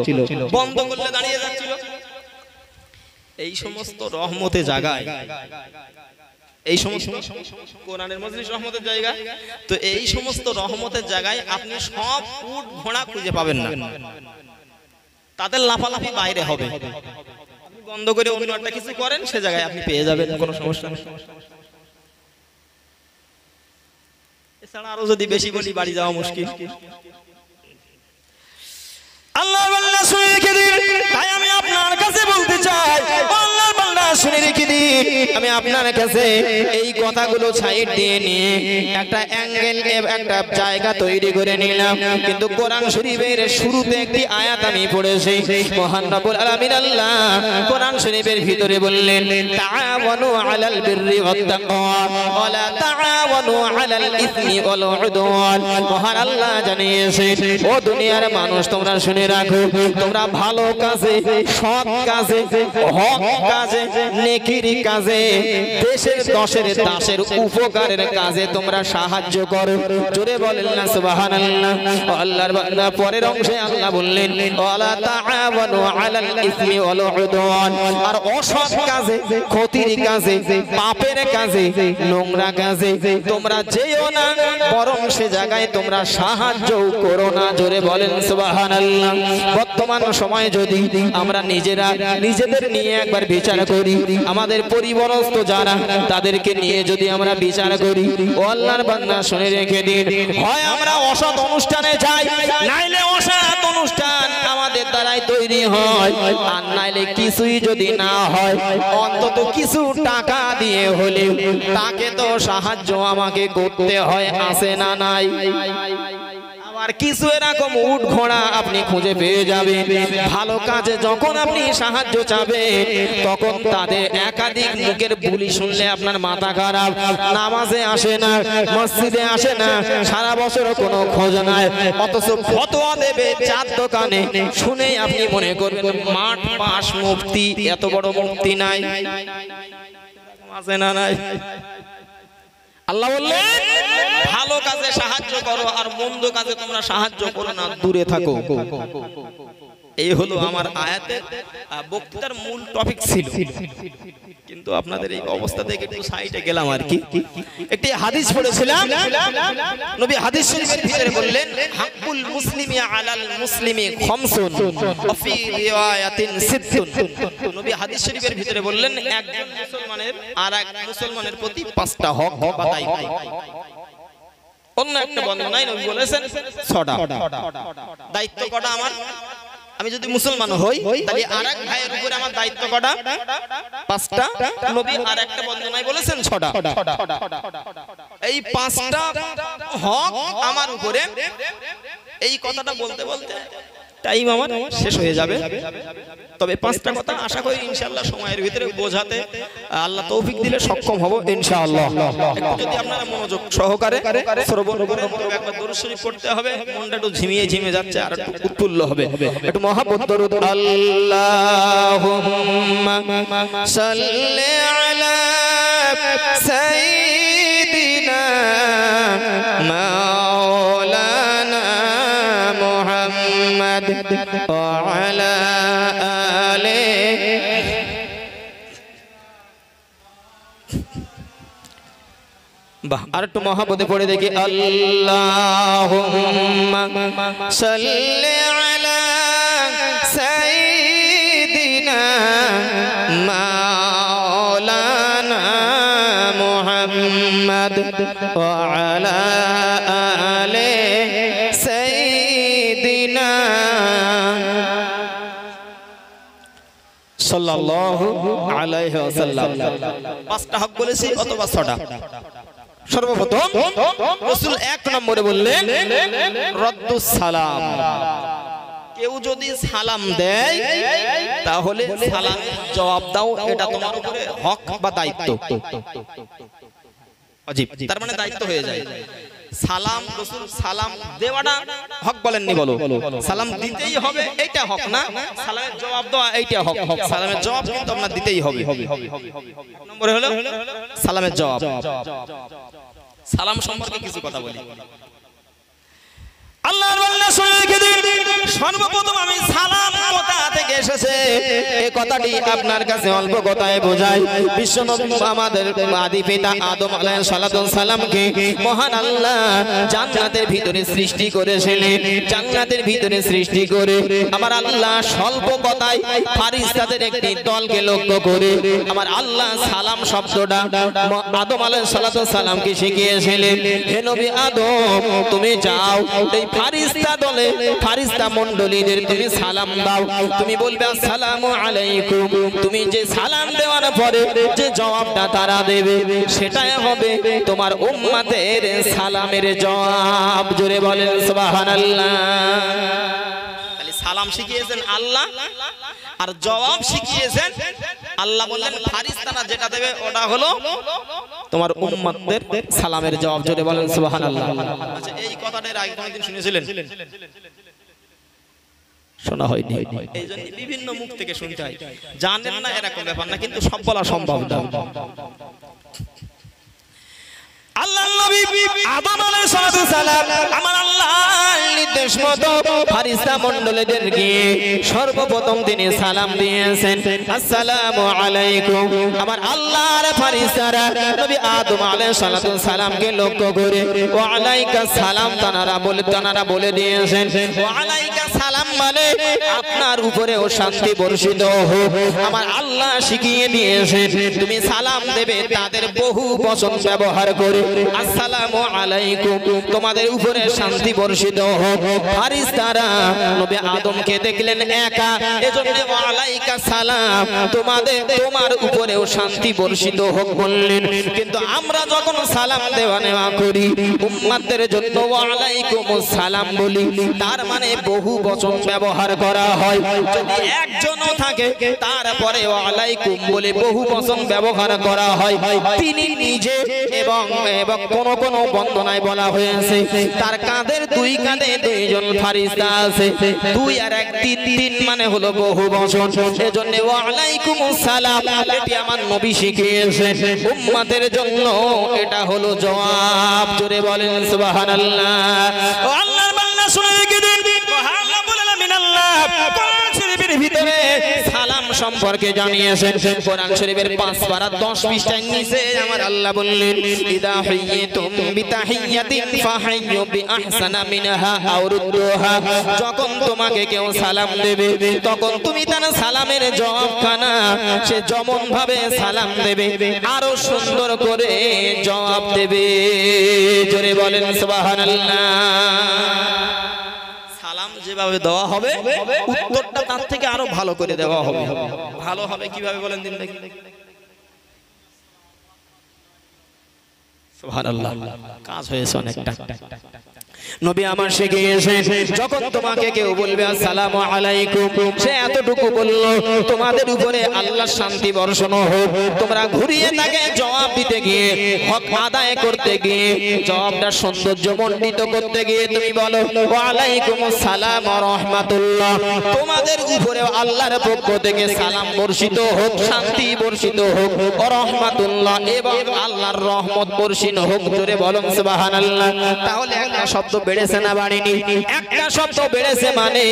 S1: বন্ধ করলে দাঁড়িয়ে যাচ্ছিল। এই সমস্ত রহমতের জায়গায়, এই সমস্ত কোরআনের মজলিস রহমতের জায়গা, তো এই সমস্ত রহমতের জায়গায় আপনি সব উট ঘোড়া খুঁজে পাবেন না, তাদের লাফালাফি বাইরে হবে। আপনি বন্ধ করে অন্য একটা কিছু করেন, সে জায়গায় আপনি পেয়ে যাবেন, কোনো সমস্যা নেই। এছাড়া আরো যদি বেশি বলি বাড়ি যাওয়া মুশকিল। আল্লাহর বান্দা শুনে রেখে দিন, তাই আমি আপনার কাছে বলতে চাই, আল্লাহর বান্দা শুনে রেখে দিন, আমি আপনার কাছে এই কথাগুলো সাইড দিয়ে নিয়ে একটা অ্যাঙ্গেল, একটা জায়গা তৈরি করে নিলাম। কিন্তু কোরআন শরীফের শুরুতে একটি আয়াত আমি পড়েছি, মহান রব্বুল আলামিন আল্লাহ কোরআন শরীফের ভিতরে বললেন, তাআওয়ানু আলাল বিররি ওয়াত তাকওয়া ওয়া লা তাআওয়ানু আলাল ইসমি ওয়াল উদওয়ান। মহান আল্লাহ জানিয়েছেন, ও দুনিয়ার মানুষ তোমরা শুনে রাখো, তোমরা ভালো কাজে, সৎ কাজে, হক কাজে, নেকির কাজে, দেশের দশের দাসের উপকারের কাজে তোমরা সাহায্য করো। জোরে বলেন না সুবহানাল্লাহ। আল্লাহর বান্দা পরের অংশে আল্লাহ বললেন, ওয়ালা তাআওয়ানু আলাল ইসমি ওয়াল উদওয়ান। আর অসৎ কাজে, ক্ষতির কাজে, পাপের কাজে, নোংরা কাজে তোমরা যেও না, বরং সে জায়গায় তোমরা সাহায্য করো না। জোরে বলেন সুবহানাল্লাহ। বর্তমান সময়ে যদি আমরা নিজেরা নিজেদের নিয়ে একবার বিচার করি, আমাদের পরিবরস্ত যারা তাদেরকে নিয়ে যদি আমরা বিচার করি, ও আল্লাহর বান্দা শুনে রেখে দিন, হয় আমরা অসৎ অনুষ্ঠানে যাই, নাইলে অসৎ অনুষ্ঠান আমাদের দ্বারাই তৈরি হয়, আর নাইলে কিছুই যদি না হয় অন্তত কিছু টাকা দিয়ে হলে তাকে তো সাহায্য আমাকে করতে হয়, আছে না নাই? আর কিছু এরকম উট ঘোড়া আপনি খুঁজে পেয়ে যাবেন, ভালো কাজে যখন আপনি সাহায্য চাবেন তখন তাদের একাধিক মুখের বুলি শুনলে আপনার মাথা খারাপ, নামাজে আসে না, মসজিদে আসে না, সারা বছর কোনো খোঁজ নাই, অথচ ফতোয়া দেবে চার দোকানে, শুনেই আপনি মনে করবেন মাঠ পাশ মুফতি, এত বড় মুফতি নাই, আছে না নাই? আল্লাহ বললেন ভালো কাজে সাহায্য করো, আর মন্দ কাজে তোমরা সাহায্য করো না, দূরে থাকো। এই হলো আমার আয়াতের বক্তৃতার মূল টপিক ছিল, কিন্তু আপনাদের এই অবস্থা থেকে একটু সাইডে গেলাম আর কি। একটি হাদিস পড়েছিলাম, নবী হাদিস শরীফের ভিতরে বললেন, হাক্কুল মুসলিমি আলাল মুসলিমি খামসুন ওয়া ফি রিওয়ায়াতিন সিত্তুন। নবী হাদিস শরীফের ভিতরে বললেন একজন মুসলমানের আর এক মুসলমানের প্রতি 5টা হক বা দায়িত্ব। অন্য একটা বর্ণনায় নবী বলেছেন 6টা দায়িত্ব। কটা আমার? আমি যদি মুসলমান হই তাহলে আরেক ভাইয়ের উপরে আমার দায়িত্ব কটা? 5টা। নবী আরেকটা বর্ণনায় বলেছেন 6টা। এই 5টা হক আমার উপরে, এই কথাটা বলতে বলতে টাইম আমার শেষ হয়ে যাবে, তবে 5টা কথা আশা করি ইনশাআল্লাহ সময়ের ভিতরে বোঝাতে আল্লাহ তৌফিক দিলে সক্ষম হব ইনশাআল্লাহ। একটু যদি আপনারা মনোযোগ সহকারে শ্রবণ করেন, তবে একবার দরুদ শরীফ পড়তে হবে, মনটা একটু ঝিমিয়ে ঝিমিয়ে যাচ্ছে, আর একটু উৎফুল্ল হবে। একটু মহব্বত দরুদ। আল্লাহুম্মা সাল্লি আলা সাইয়্যিদিনা মাওলানা মুহাম্মদ وعلى آله বাহ আর একটু মহব্বতে পড়ে দেখি আল্লাহুম্মা সাল্লি আলা সাইয়্যিদিনা মাওলানা মুহাম্মদ ওয়া আলা আলি সাইয়্যিদিনা সাল্লাল্লাহু আলাইহি ওয়াসাল্লাম। পাঁচটা হক বলেছি অথবা ছটা। সর্বপ্রথম রাসূল এক নম্বরে বললেন রদ্দুস সালাম। কেউ যদি সালাম দেয় তাহলে সালামের জবাব দাও, এটা তোমার উপরে হক বা দায়িত্ব। ওয়াজিব, তার মানে দায়িত্ব হয়ে যায়। সালাম রাসূল সালাম দেওয়াটা হক বলেননি, বলো সালাম দিতেই হবে এইটা হক না, সালামের জবাব দেওয়া এইটা হক। সালামের জবাব কিন্তু আপনার দিতেই হবে। নম্বরে হলো সালামের জবাব। সালাম সম্পর্কে কিছু কথা বলি। আল্লাহর বান্দা শুনে রেখে দিন, সর্বপ্রথম আমি সালাম কথা থেকে এসেছে এই কথাটি আপনার কাছে অল্প কথায় বোঝাই। বিশ্বনবী আমাদের আদি পিতা আদম আলাইহিস সালাতু সালামকে মহান আল্লাহ জান্নাতের ভিতরে সৃষ্টি করেছিলেন। জান্নাতের ভিতরে সৃষ্টি করে আমার আল্লাহ স্বল্প কথায় ফেরেশতাদের একটি দলকে লক্ষ্য করে আমার আল্লাহ সালাম শব্দটা আদম আলাইহিস সালাতু সালামকে শিখিয়েছিলেন। হে নবী আদম, তুমি যাও এই ফারিস্তা দলে ফারিস্তা মণ্ডলীদের তুমি সালাম দাও, তুমি বলবে আসসালামু আলাইকুম। তুমি যে সালাম দেওয়ার পরে যে জবাবটা তারা দেবে সেটাই হবে তোমার উম্মতের সালামের জবাব। জোরে বলেন সুবহানাল্লাহ। তাহলে সালাম শিখিয়েছেন আল্লাহ আর জবাব শিখিয়েছেন আল্লাহ। বললেন ফারিস্তারা যেটা দেবে ওটা হলো তোমার উম্মতদের সালামের জবাব। জোরে বলেন সুবহানাল্লাহ। আচ্ছা, এই কথাটা এর আগে কোনদিন শুনেছিলেন? শোনা হয়নি। এইজন্য বিভিন্ন মুখ থেকে শুনতে হয়। জানেন না এরকম ব্যাপার না, কিন্তু সব বলা সম্ভব না। আল্লাহর নবী আদম আলাইহিস সালাম আমার আল্লাহর নির্দেশ মতো ফেরেশতা মণ্ডলীদেরকে সর্বপ্রথম তিনি সালাম দিয়েছেন, আসসালামু আলাইকুম। আমার আল্লাহর ফেরেশতারা নবী আদম আলাইহিস সালামকে লক্ষ্য করে ওয়া আলাইকা সালাম তানারা বলে দিয়েছেন। ওয়া আলাইকা সালাম মানে আপনার উপরেও শান্তি বর্ষিত হোক। আমার আল্লাহ শিখিয়ে দিয়েছেন তুমি সালাম দেবে তাদের বহু বচন ব্যবহার করে আসসালামু আলাইকুম, তোমাদের উপরে শান্তি বর্ষিত হোক। ফেরেশতারা নবী আদমকে দেখলেন একা, এজন্য ওয়া আলাইকা সালাম, তোমার উপরেও শান্তি বর্ষিত হোক বললেন। কিন্তু আমরা যখন সালাম দেওয়া নেওয়া করি উম্মতের জন্য ওয়া আলাইকুমুস সালাম বলি, তার মানে বহু বচন ব্যবহার করা হয়। যদি একজনও থাকে তারপরে ওয়া আলাইকুম বলে বহু বচন ব্যবহার করা হয়। তিনি নিজে এবং কোন কোন বন্দনায় বলা হয়েছে তার কাঁধের দুই কাঁধে দুইজন ফেরেশতা আছে। দুই আর এক তিন মানে হলো বহু বচন। এজন্য ওয়া আলাইকুমুস সালাম এটি আমার নবী শিখিয়েছেন উম্মতের জন্য, এটা হলো জবাব। জোরে বলেন সুবহানাল্লাহ। ও আল্লাহর বান্দা শুনে রেখে দিন, সুবহানাল্লাহ মিনাল্লাহ কোরআন শরীফের ভিতরে সালাম সম্পর্কে জানিয়েছেন। কোরআন শরীফের 5 পারা 10 পৃষ্ঠার নিচে আমার আল্লাহ বললেন ইদা হাইয়্যিতুম বিতাহিয়্যাতিন ফাহাইয়্যু বিআহসানা মিনহা আও রুদ্দুহা। যখন তোমাকে কেউ সালাম দেবে তখন তুমি তার সালামের জবাবখানা সে যেমন ভাবে সালাম দেবে আরো সুন্দর করে জবাব দেবে। জোরে বলেন সুবহানাল্লাহ। সালাম যেভাবে দেওয়া হবে উত্তরটা তার থেকে আরো ভালো করে দেওয়া হবে। ভালো হবে কিভাবে বলেন দিন দেখি। সুবহানাল্লাহ, কাজ হয়েছে অনেকটা। নবী আমার শিখিয়েছেন যখন তোমাকে কেউ বলবে আসসালামু আলাইকুম সে এতটুকু বলল তোমাদের উপরে আল্লাহর শান্তি বর্ষণ হোক। তোমরা ঘুরিয়ে তাকে জবাব দিতে গিয়ে হক আদায় করতে গিয়ে জবাবটা সৌন্দর্যমণ্ডিত করতে গিয়ে তুমি বলো ওয়া আলাইকুমুস সালাম ওয়া রাহমাতুল্লাহ, তোমাদের উপরে আল্লাহর পক্ষ থেকে সালাম বর্ষিত হোক, শান্তি বর্ষিত হোক, ওয়া রাহমাতুল্লাহ এবং আল্লাহর রহমত বর্ষিত হোক। জোরে বলুন সুবহানাল্লাহ। তাহলে একটা শব্দ বেড়েছে না বাড়েনি? একটা শব্দ বেড়েছে মানে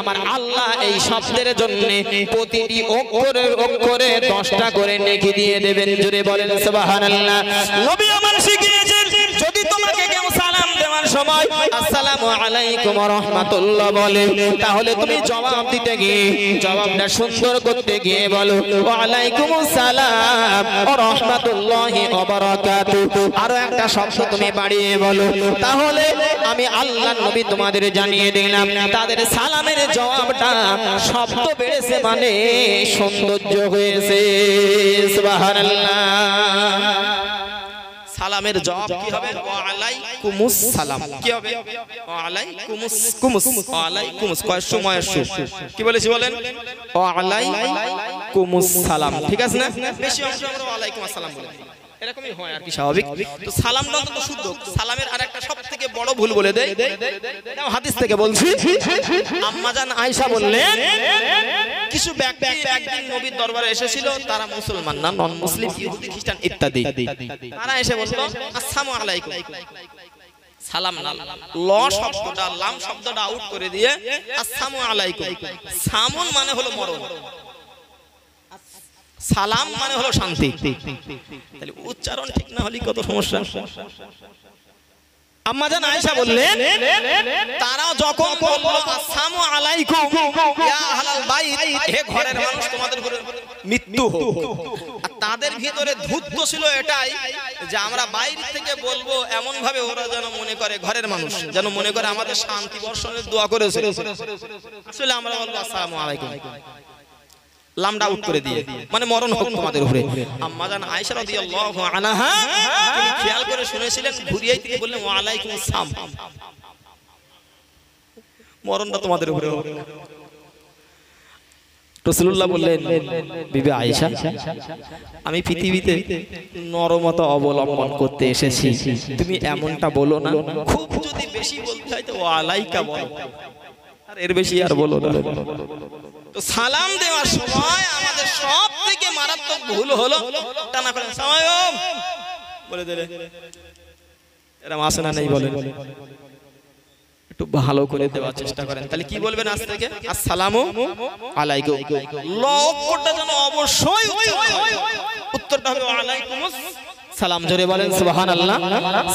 S1: আমার আল্লাহ এই শব্দের জন্য প্রতিটি অক্ষরে 10টা করে নেকি দিয়ে দেবেন। জোরে বলেন সুবহানাল্লাহ। নবী আমার শিখিয়েছেন যদি তোমাকে কেউ সালাম দেওয়ার সময় আসসালামু আলাইকুম ওয়া রাহমাতুল্লাহ বলে, তাহলে তুমি জবাব দিতে গিয়ে জবাবটা সুন্দর করতে গিয়ে বলো ওয়া আলাইকুমুস সালাম ওয়া রাহমাতুল্লাহি ওয়া বারাকাতুহু। আরো একটা শব্দ তুমি বাড়িয়ে বলো, তাহলে আমি আল্লাহর নবী তোমাদের জানিয়ে দিলাম তাদের সালামের জবাবটা শব্দ বেড়েছে মানে সৌন্দর্য হয়েছে। সুবহানাল্লাহ। সালামের জবাব কি হবে? ওয়া আলাইকুমুস সালাম। কি হবে? ওয়া আলাইকুমুস কুমুস ওয়া আলাইকুমুস কয় সময় কি বলেছি বলেন? ওয়া আলাইকুমুস সালাম। ঠিক আছে না? বেশি অংশ আমরা ওয়া আলাইকুম আসসালাম বলি, এরকমই হয় আর কি, স্বাভাবিক। তো সালামটা তো শুদ্ধ। সালামের আরেকটা সবথেকে বড় ভুল বলে দেই, হাদিস থেকে বলছি। আম্মা জান আয়েশা বললেন কিছু ব্যক্তি একদিন নবীর দরবারে এসেছিল, তারা মুসলমান না, নন মুসলিম, ইহুদি খ্রিস্টান ইত্যাদি। তারা এসে বলল আসসালামু আলাইকুম। সালাম না, ল শব্দটা লাম শব্দটা আউট করে দিয়ে আসসালামু আলাইকুম। সামুন মানে হলো মরণ, সালাম মানে হলো শান্তি। তাহলে উচ্চারণ ঠিক না হলে কত সমস্যা। আম্মা জান আয়েশা বললেন তারা যখন বলল আসসালামু আলাইকুম ইয়া আহলাল বাইত, হে ঘরের মানুষ তোমাদের উপরে মৃত্যু হোক, আর তাদের ভিতরে ধূর্ত ছিল এটাই যে আমরা বাইরে থেকে বলবো এমন ভাবে ওরা যেন মনে করে, ঘরের মানুষ যেন মনে করে আমাদের শান্তি বর্ষণের দোয়া করেছে। আসলে আমরা বলবো আসসালামু আলাইকুম, লামডা আউট করে দিয়ে মানে মরণ হোক তোমাদের উপরে। আম্মা জান আয়েশা রাদিয়াল্লাহু আনহা তিনি খেয়াল করে শুনেছিলেন, ঘুরিয়ে দিয়ে বললেন ওয়া আলাইকুমুস সালাম, মরণটা তোমাদের উপরে হোক। রাসূলুল্লাহ বললেন বিবি আয়েশা, আমি পৃথিবীতে নরমতা অবলম্বন করতে এসেছি, তুমি এমনটা বলো না। খুব যদি বেশি বলতে হয় তো ওয়া আলাইকা বলো, আর এর বেশি আর বলো না। তো সালাম দেওয়ার সময় আমাদের সব থেকে মারাত্মক ভুল হলো টানা করে সালাম বলে দিলে, এরা মাসে না নেই বলেন, একটু ভালো করে দেওয়ার চেষ্টা করেন। তাহলে কি বলবেন আজ থেকে? আসসালামু আলাইকুম। লক্ষ্যটা যেন অবশ্যই উত্তরটা হবে ওয়া আলাইকুমুস সালাম। জোরে বলেন সুবহানাল্লাহ,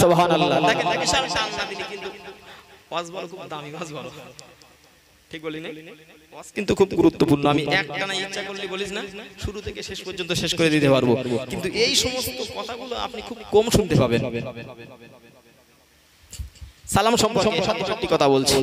S1: সুবহানাল্লাহ। দেখেন দেখেন শান না দিলে কিন্তু ওয়াজ বড় খুব দামি ওয়াজ বড়, ঠিক বলি না? ওয়াজ কিন্তু খুব গুরুত্বপূর্ণ। আমি একটা না ইচ্ছা করলে বলিস না শুরু থেকে শেষ পর্যন্ত শেষ করে দিতে পারবো, কিন্তু এই সমস্ত কথাগুলো আপনি খুব কম শুনতে পাবেন। সালাম সম্পর্কে সত্যি কথা বলছি।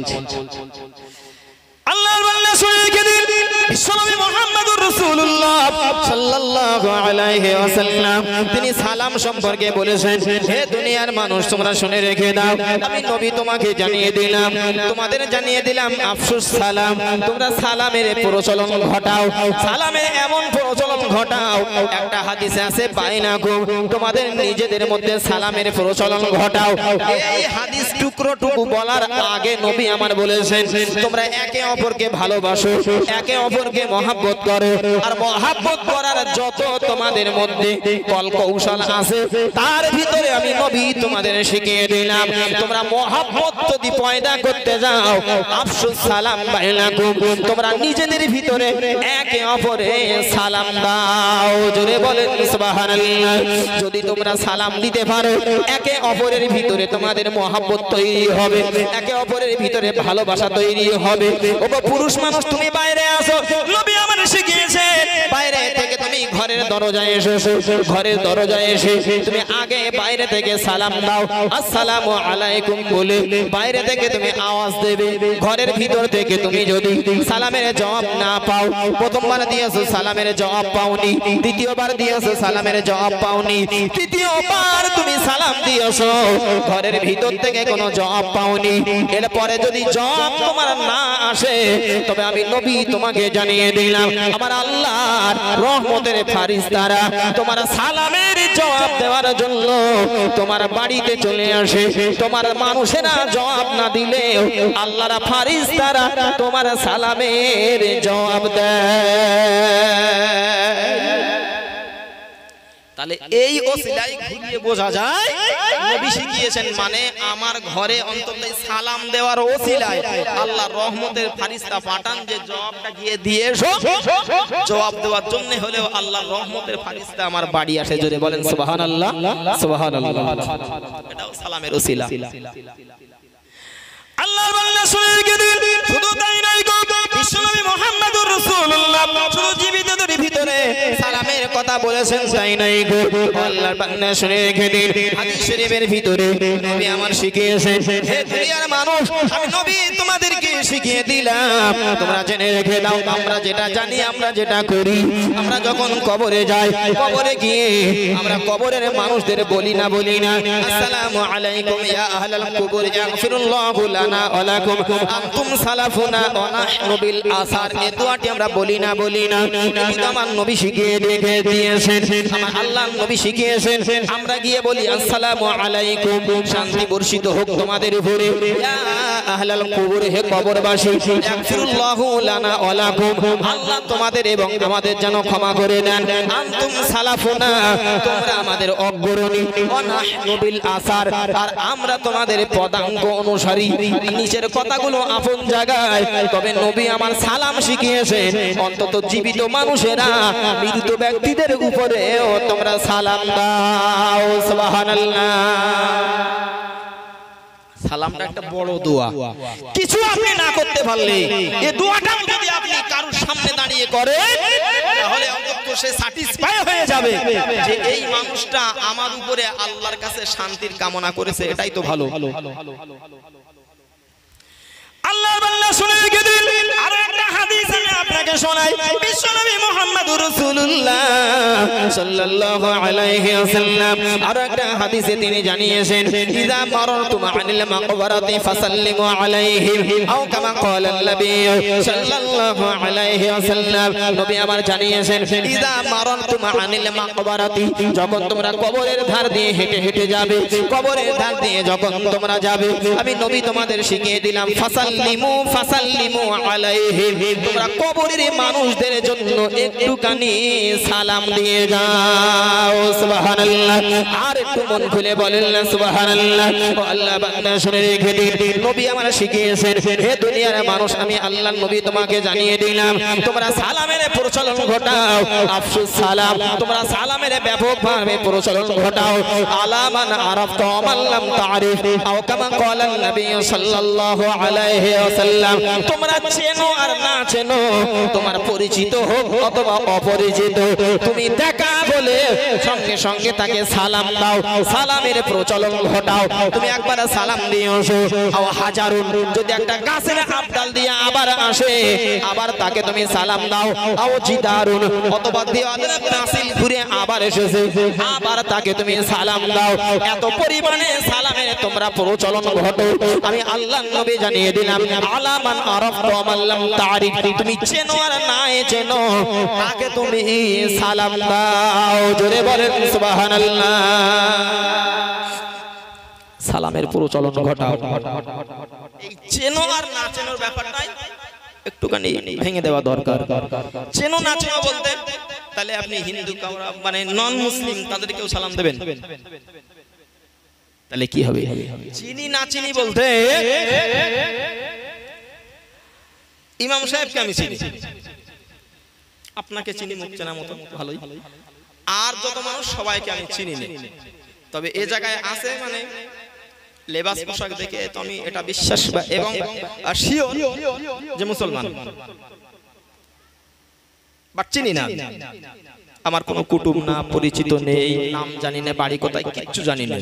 S1: আল্লাহর বান্দা শুনে গেলেন বিশ্বনবী মুহাম্মদুর রাসূলুল্লাহ সাল্লাল্লাহু আলাইহি ওয়াসাল্লাম তিনি সালাম সম্পর্কে বলেছেন, হে দুনিয়ার মানুষ তোমরা শুনে রেখে দাও, আমি নবী তোমাকে জানিয়ে দিলাম, তোমাদের জানিয়ে দিলাম আফসুস সালাম, তোমরা সালামের প্রচলন ঘটাও, সালামের এমন প্রচলন ঘটাও। একটা হাদিসে আছে বাইনাকুম, তোমাদের নিজেদের মধ্যে সালামের প্রচলন ঘটাও। এই হাদিস টুকরো বলার আগে নবী আমার বলেছেন তোমরা একে অপরকে ভালোবাসো, একে অপরকে মহব্বত করো, আর মহব্বত করার যত তোমাদের মধ্যে কল কৌশল আছে তার ভিতরে আমি নবী তোমাদের শিখিয়ে দিলাম। তোমরা মহব্বত যদি পয়দা করতে যাও আফসুস সালাম বাইনাকুম, তোমরা নিজেদের ভিতরে একে অপরে সালাম দাও। জোরে বলেন সুবহানাল্লাহ। যদি তোমরা সালাম দিতে পারো একে অপরের ভিতরে তোমাদের মহব্বত তৈরি হবে, একে অপরের ভিতরে ভালোবাসা তৈরি হবে। ও পুরুষ মানুষ তুমি বাইরে আসো, নবী আমাদের শিখিয়েছে বাইরে থেকে তুমি ঘরের দরজায় এসো, ঘরের দরজায় এসে তুমি আগে বাইরে থেকে সালাম দাও আসসালামু আলাইকুম বলে, বাইরে থেকে তুমি আওয়াজ দেবে। ঘরের ভিতর থেকে তুমি যদি সালামের জবাব না পাও, প্রথমবার দিয়েছো সালামের জবাব পাওনি, দ্বিতীয়বার দিয়েছো সালামের জবাব পাওনি, তৃতীয়বার তুমি সালাম দিয়েছো ঘরের ভিতর থেকে কোনো জবাব পাওনি, এরপরে যদি জবাব তোমার না আসে তবে আমি নবী তোমাকে জানিয়ে দিলাম আমার আল্লাহর রহমতের ফারিস্তারা তোমার সালামের জবাব দেওয়ার জন্য তোমার বাড়িতে চলে আসে। তোমার মানুষেরা জবাব না দিলে আল্লাহর ফারিস্তারা তোমার সালামের জবাব দেয়। তাহলে এই ওসিলায় ঘুরিয়ে বোঝা যায় নবী শিখিয়েছেন, মানে আমার ঘরে অন্তত সালাম দেওয়ার ওসিলায় আল্লাহর রহমতের ফেরেশতা পাঠান যে জবাবটা গিয়ে দিয়ে এসো। জবাব দেওয়ার জন্য হলেও আল্লাহর রহমতের ফেরেশতা আমার বাড়ি আসে। জোরে বলেন সুবহানাল্লাহ, সুবহানাল্লাহ। এটাও সালামের ওসিলা। আল্লাহর বান্দা শুনে গেলেন, শুধু তাই নয় গো, বিশ্বনবী মুহাম্মদুর রাসূলুল্লাহ শুধু জীবিতদের ভিতরে সালামের কথা বলেছেন তাই নয় গো, আল্লাহর বান্দা শুনে গেলেন হাদিস শরীফের ভিতরে নবী আমার শিখিয়েছেন, হে দুনিয়ার মানুষ আমি নবী তোমাদেরকে শিখিয়ে দিলাম, তোমরা জেনে রেখে দাও আমরা যেটা জানি, আমরা যেটা করি, আমরা যখন কবরে যাই, কবরে গিয়ে আমরা কবরের মানুষদের বলি না আসসালামু আলাইকুম ইয়া আহলাল কুবুর ইয়াগফিরুল্লাহু লানা ওয়া লাকুম আনতুম সালাফুনা ওয়া নাহনু বিল আসার। এই দোয়াটি আমরা বলি না আমার নবী শিখিয়ে রেখে দিয়েছেন, আমার আল্লাহর নবী শিখিয়েছেন। আমরা গিয়ে বলি আসসালামু আলাইকুম, শান্তি বর্ষিত হোক তোমাদের উপরে, ইয়া আহলাল কুবুর, হে কবরবাসী, ইয়াগফিরুল্লাহু লানা ওয়া লাকুম, আল্লাহ তোমাদের এবং আমাদের যেন ক্ষমা করে দেন, আনতুম সালাফুনা, তোমরা আমাদের অগ্রণী, ওয়া নাহনু বিল আসার, আর আমরা তোমাদের পদাঙ্ক অনুসারী। নিচের কথাগুলো আপন জায়গায়, তবে নবী আমার সালাম শিখিয়েছেন অন্তত জীবিত মানুষেরা মৃত ব্যক্তিদের উপরেও তোমরা সালাম দাও। সুবহানাল্লাহ। সালামটা একটা বড় দোয়া। কিছু আপনি না করতে পারলে এই দোয়াটা যদি আপনি কারোর সামনে দাঁড়িয়ে করেন, তাহলে অন্তত সে স্যাটিসফাই হয়ে যাবে যে এই মানুষটা আমার উপরে আল্লাহর কাছে শান্তির কামনা করেছে, এটাই তো ভালো। আল্লাহর বান্দা শুনে গেলেন, আরো একটা হাদিস আমি আপনাকে শোনাই। বিশ্বনবী মুহাম্মদুর রাসূলুল্লাহ সাল্লাল্লাহু আলাইহি ওয়াসাল্লাম আরো একটা হাদিসে তিনি জানিয়েছেন, ইযা মারারতুম আনিল মাকবারাতি ফাসাল্লিমু আলাইহিম, আও কামা ক্বালান নবী সাল্লাল্লাহু আলাইহি ওয়াসাল্লাম। নবী আমার জানিয়েছেন, ইযা মারারতুম আনিল মাকবারাতি, যখন তোমরা কবরের ধার দিয়ে হেঁটে হেঁটে যাবে, কবরের ধার দিয়ে যখন তোমরা যাবে, আমি নবী তোমাদের শিখিয়ে দিলাম ফাসাল্লিমু আলাইহিম, তোমরা কবরের মানুষদের জন্য একটুখানি সালাম দিয়ে যাও। সুবহানাল্লাহ। আর একটু মন খুলে বলেন না সুবহানাল্লাহ। আল্লাহ বান্দা শুনে রেখে দিন, নবী আমার শিখিয়েছেন, হে দুনিয়ার মানুষ আমি আল্লাহর নবী তোমাকে জানিয়ে দিলাম, তোমরা সালামের প্রচলন ঘটাও, আফসুস সালাম, তোমরা সালামের ব্যাপকভাবে প্রচলন ঘটাও। আলামান আরাফতা ওয়া মান লাম তারিফ, আও কামা ক্বালান নবী সাল্লাল্লাহু আলাইহি ওয়াসাল্লাম, তোমরা চেনো আর না চেনো, তোমার পরিচিত হোক অথবা অপরিচিত, তুমি দেখা বলে সঙ্গে সঙ্গে তাকে সালাম দাও, সালামের প্রচলন ঘটাও। তুমি একবার সালাম দিয়ে আসো, আও হাজারুন, যদি একটা গাছের আবদাল দিয়ে আবার আসে, আবার তাকে তুমি সালাম দাও, আও জিদারুন, অথবা দেওয়ালের নাসিল ঘুরে আবার এসেছে, আবার তাকে তুমি সালাম দাও। এত পরিমাণে সালামের তোমরা প্রচলন ঘটো। আমি আল্লাহর নবী জানিয়ে দিলাম, আলামান আরাফতা ওয়া মান লাম তারিফ, তুমি চেনো আর না চেনো তাকে তুমি সালাম দাও। জোরে বলেন সুবহানাল্লাহ। সালামের প্রচলন ঘটাও। এই চেনো আর না চেনোর ব্যাপারটাই একটুখানি ভেঙে দেওয়া দরকার। চেনো না চেনো বলতে তাহলে আপনি হিন্দু কাউরা মানে নন মুসলিম তাদেরকেও সালাম দেবেন, তাহলে কি হবে? চিনি না চিনি বলতে ইমাম সাহেবকে আমি চিনি, আপনাকে চিনি মুখ চেনা মতো ভালোই, আর যত মানুষ সবাইকে আমি চিনি না। তবে এ জায়গায় আছে মানে লেবাস পোশাক দেখে তো আমি এটা বিশ্বাস এবং শিওর যে মুসলমান, বাট চিনি না। আমার কোনো কুটুম না, পরিচিত নেই, নাম জানি না, বাড়ি কোথায় কিচ্ছু জানি না।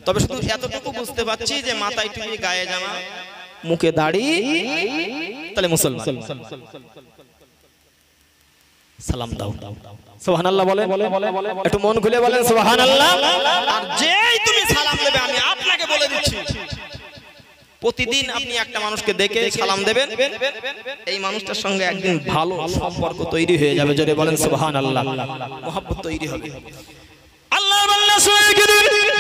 S1: তবে শুধু এতটুকু বুঝতে পারছি যে মাথায় টুপি, গায়ে জামা, মুখে দাড়ি, তাহলে মুসলমান। সালাম দাও। সুবহানাল্লাহ বলেন, একটু মন খুলে বলেন সুবহানাল্লাহ। আর যেই তুমি সালাম দেবে, আমি আপনাকে বলে দিচ্ছি, প্রতিদিন আপনি একটা মানুষকে দেখে সালাম দেবেন, এই মানুষটার সঙ্গে একদিন ভালো সম্পর্ক তৈরি হয়ে যাবে। জোরে বলেন সুবহানাল্লাহ। মহব্বত তৈরি হবে। আল্লাহ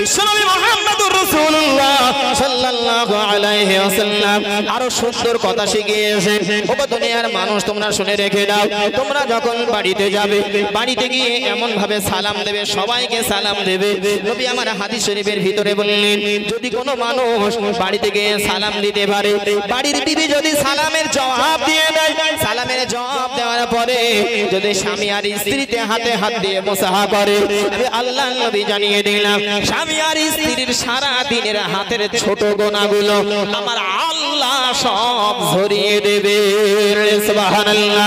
S1: বিশ্বনবী মুহাম্মদুর রাসূলুল্লাহ সাল্লাল্লাহু আলাইহি ওয়াসাল্লাম আরো সুন্দর কথা শিখিয়েছেন। ও দুনিয়ার মানুষ তোমরা শুনে রেখে দাও, তোমরা যখন বাড়িতে যাবে, বাড়িতে গিয়ে এমন ভাবে সালাম দেবে, সবাইকে সালাম দেবে। নবী আমার হাদিস শরীফের ভিতরে বললেন, যদি কোনো মানুষ বাড়িতে গিয়ে সালাম দিতে পারে, বাড়ির বিবি যদি সালামের জবাব দিয়ে দেয়, সালামের জবাব দেওয়ার পরে যদি স্বামী আর স্ত্রীতে হাতে হাত দিয়ে মুসাফা করে, আমি আল্লাহ নবী জানিয়ে দিলাম স্বামী আর স্ত্রীর সারা দিনের হাতের ছোট গোনাগুলো আমার আল্লাহ সব ঝরিয়ে দেবে। সুবহানাল্লাহ।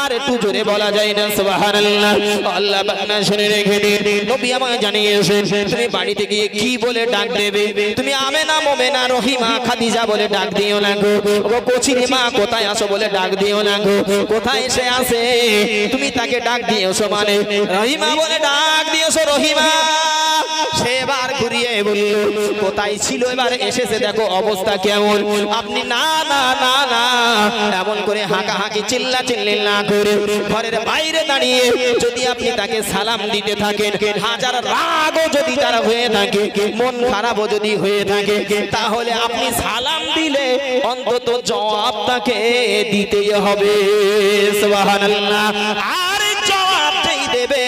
S1: আর একটু জোরে বলা যায় না সুবহানাল্লাহ? আল্লাহ বান্দা শুনে রেখে দিন, নবী আমায় জানিয়েছেন তুমি বাড়িতে গিয়ে কি বলে ডাক দেবে। তুমি আমেনা, মোমেনা, রহিমা, খাদিজা বলে ডাক দিও না গো। ও কোচিনি মা কোথায় আসো বলে ডাক দিও না গো। কোথায় সে আসে তুমি তাকে ডাক দিয়েছো, মানে রহিমা বলে ডাক দিয়েছো, রহিমা। সে এবার ঘুরিয়ে বলল কোথায় ছিল, এবার এসেছে, দেখো অবস্থা কেমন। আপনি না না না না এমন করে হাঁকাহাঁকি চিল্লা চিল্লি না করে ঘরের বাইরে দাঁড়িয়ে যদি আপনি তাকে সালাম দিতে থাকেন, হাজার রাগও যদি তারা হয়ে থাকে, মন খারাপও যদি হয়ে থাকে, তাহলে আপনি সালাম দিলে অন্তত জবাব তাকে দিতেই হবে। সুবহানাল্লাহ। আর জবাবটাই দেবে।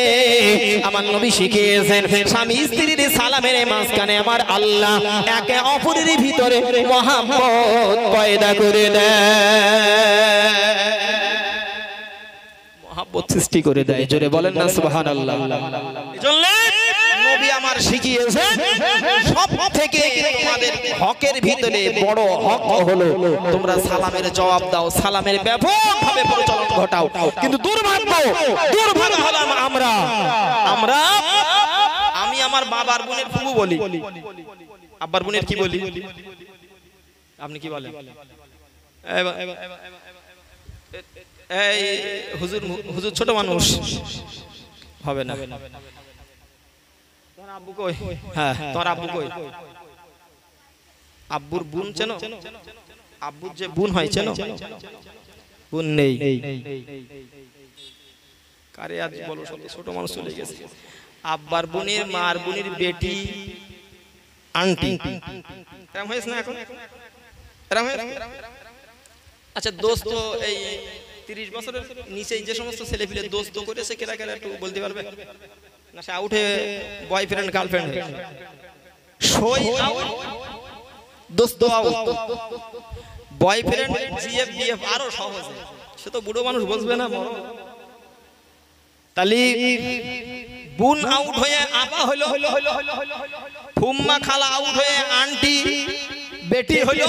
S1: আমার নবী শিখিয়েছেন স্বামী স্ত্রীর সালামের মাঝখানে আমার আল্লাহ একে অপরের ভিতরে মহব্বত পয়দা করে দেয়, মহব্বত সৃষ্টি করে দেয়। জোরে বলেন না সুবহানাল্লাহ। নবী আমার শিখিয়েছেন সবথেকে তোমাদের হকের ভিতরে বড় হক হলো তোমরা সালামের জবাব দাও, সালামের ব্যাপকভাবে প্রচলন ঘটাও। কিন্তু দুর্ভাগ্য হলো আমরা আমি আমার বাবার বোনের ফুফু বলি, আব্বার বোনের কি বলি, আপনি কি বলেন? এই হুজুর ছোট মানুষ হবে না। তোমার আব্বু কই? হ্যাঁ, তোমার আব্বু কই? আব্বুর বোন চেনো? আব্বুর যে বোন হয় চেনো? বোন নেই। কারে আজ বলো, ছোট মানুষ চলে গেছে। আব্বার বোনের, মার বোনের বেটি, আন্টি, এরকম হয়েছে না এখন? এরকম হয়েছে? আচ্ছা, দোস্ত এই 30 বছরের নিচে যে সমস্ত ছেলেপিলে দোস্ত করেছে, কেরা কেরা একটু বলতে পারবে না? সে আউটে বয়ফ্রেন্ড গার্লফ্রেন্ড সই আউট, দোস্ত আউট, বয়ফ্রেন্ড জিএফ বিএফ আরো সহজ। সে তো বুড়ো মানুষ বুঝবে না। তাহলে বোন আউট হয়ে আপা হলো, ফুম্মা খালা আউট হয়ে আন্টি বেটি হলো।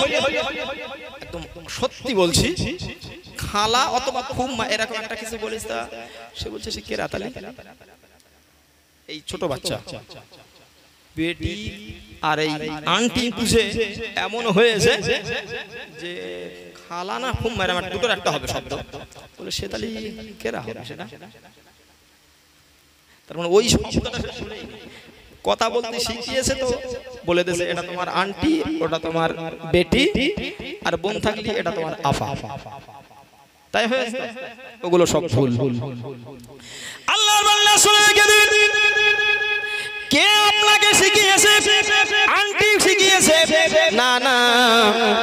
S1: একদম সত্যি বলছি, খালা অথবা ফুম্মা এরকম একটা কিছু বলিস তা সে বলছে সে কেরা? তাহলে এই ছোট বাচ্চা বেটি আর এই আন্টি বুঝে এমন হয়েছে যে খালা না ফুম্মা আমার দুটোর একটা হবে শব্দ, বলে সে তাহলে কেরা হবে সেটা? তার মানে ওই শব্দটা শুনে কথা বলতে শিখিয়েছে, তো বলে দিয়েছে এটা তোমার আন্টি, ওটা তোমার বেটি, আর বোন থাকলে এটা তোমার আফা। তাই হয়েছে? ওগুলো সব ভুল। আল্লাহর বান্দা শুনে গেলেন, কে আপনাকে শিখিয়েছে? আন্টি শিখিয়েছে? না না,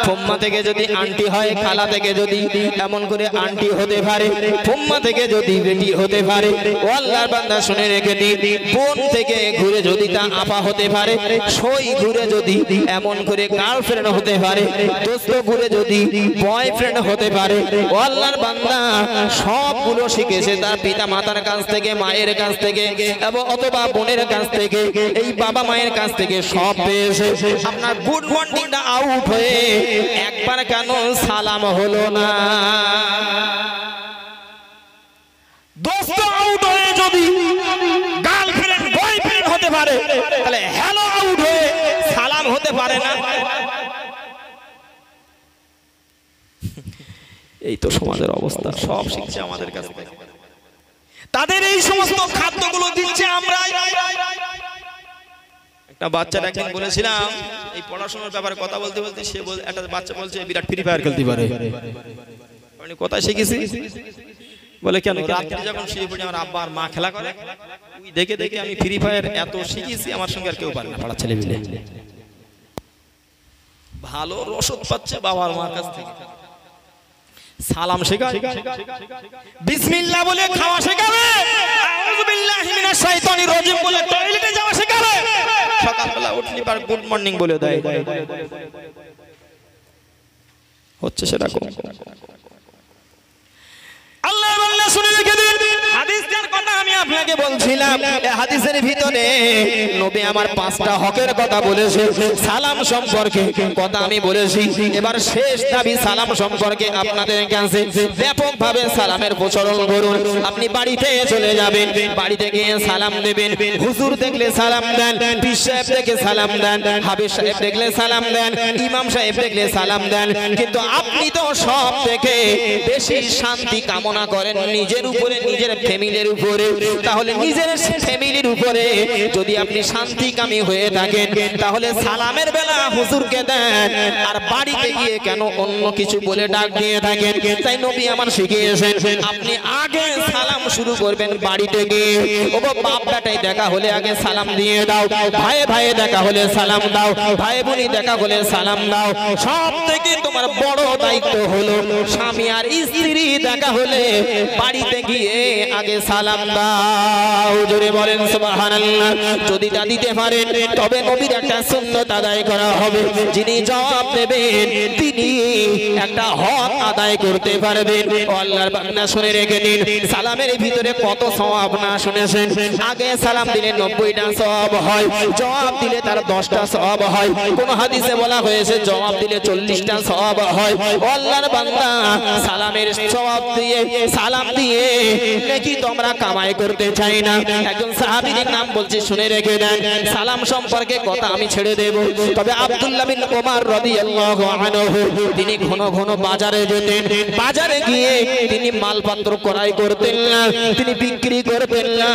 S1: ফুম্মা থেকে যদি আন্টি হয়, খালা থেকে যদি এমন করে আন্টি হতে পারে, ফুম্মা থেকে যদি বেটি হতে পারে, ও আল্লাহর বান্দা শুনে রেখে দিন, বোন থেকে ঘুরে যদি তা আপা হতে পারে, সই ঘুরে যদি এমন করে গার্লফ্রেন্ড হতে পারে, দোস্ত ঘুরে যদি বয়ফ্রেন্ড হতে পারে, ও আল্লাহর বান্দা সবগুলো শিখেছে তার পিতা মাতার কাছ থেকে, মায়ের কাছ থেকে, এবং অথবা বোনের কাছ থেকে, এই বাবা মায়ের কাছ থেকে সব পেয়েছে। আপনার গুড মর্নিংটা আউট হয়ে একবার কেন সালাম হলো না? দোস্ত আউট হয়ে যদি গার্লফ্রেন্ড বয়ফ্রেন্ড হতে পারে, তাহলে হ্যালো আউট হয়ে সালাম হতে পারে না? এই তো সমাজের অবস্থা। সব শিখছে আমাদের কাছ থেকে। তাদের এই সমস্ত খাদ্যগুলো দিচ্ছে আমরা। একটা বাচ্চাটা একদিন বলেছিলাম, এই পড়াশোনার ব্যাপারে কথা বলতে বলতে সে একটা বাচ্চা বলছে বিরাট ফ্রি ফায়ার খেলতে পারে। কোথায় শিখেছি? বলে কেন? রাত্রে যখন শুয়ে পড়ি আমার আব্বা আর মা খেলা করে, ওই দেখে দেখে আমি ফ্রি ফায়ার এত শিখেছি, আমার সঙ্গে আর কেউ পারে না পাড়া ছেলে মিলে। ভালো রসদ পাচ্ছে বাবার মার কাছ থেকে। সালাম শেখায়, বিসমিল্লাহ বলে খাওয়া শেখাবে, আউযু বিল্লাহি মিনাশ শাইতানির রাজিম বলে টয়লেটে যাওয়া শেখাবে, সকালবেলা উঠলি পার গুড মর্নিং বলে দেয়। হচ্ছে সেরকম। আল্লাহর বান্দা শুনে রেখে দিন, হাদিসের কথা আমি আপনাকে বলছিলাম। এই হাদিসের ভিতরে নবী আমার 5টা হকের কথা বলেছে। সালাম সম্পর্কে কথা আমি বলেছি। এবার শেষ দাবি সালাম সম্পর্কে আপনাদের কাছে ব্যাপকভাবে সালামের প্রচলন করুন। আপনি বাড়িতে চলে যাবেন, বাড়িতে গিয়ে সালাম দেবেন। হুজুর দেখলে সালাম দেন, পীর সাহেব দেখে সালাম দেন, হাবিব সাহেব দেখলে সালাম দেন, ইমাম সাহেব দেখলে সালাম দেন। কিন্তু আপনি তো সব থেকে বেশি শান্তি কামনা করেন নিজের উপরে, নিজের ফ্যামিলির উপরে। তাহলে নিজের ফ্যামিলির উপরে যদি আপনি শান্তিকামী হয়ে থাকেন, তাহলে সালামের বেলা হুজুরকে দেন, আর বাড়িতে গিয়ে কেন অন্য কিছু বলে ডাক দিয়ে থাকেন? তাই নবী আমার শিখিয়েছেন আপনি আগে সালাম শুরু করবেন বাড়িতে গিয়ে। ও বাপ বেটাই দেখা হলে আগে সালাম দিয়ে দাও, ভাই ভাই দেখা হলে সালাম দাও, ভাই বোনি দেখা হলে সালাম দাও। সব থেকে তোমার বড় দায়িত্ব হলো স্বামী আর স্ত্রী দেখা হলে বাড়িতে গিয়ে আগে সালাম দাও। জোরে বলেন সুবহানাল্লাহ। যদি তা দিতে পারেন তবে নবীর একটা সুন্নাত আদায় করা হবে। যিনি জবাব দেবেন তিনি একটা হক আদায় করতে পারবেন। আল্লাহর বান্দা শুনে রেখে দিন, সালামের ভিতরে কত সওয়াব না শুনেছেন? আগে সালাম দিলে 90টা সওয়াব হয়, জবাব দিলে তার 10টা সওয়াব হয়। কোন হাদিসে বলা হয়েছে জবাব দিলে 40টা সওয়াব হয়। আল্লাহর বান্দা সালামের সওয়াব দিয়ে, সালাম দিয়ে নাকি তোমরা কামাই করতে চাই না? একজন সাহাবীর নাম বলছি, শুনে রেখে দেন। সালাম সম্পর্কে কথা আমি ছেড়ে দেব, তবে আব্দুল্লাহ বিন ওমর রাদিয়াল্লাহু আনহু তিনি ঘন ঘন বাজারে যেতেন। বাজারে গিয়ে তিনি মালপত্র ক্রয় করতেন না, তিনি বিক্রি করতেন না,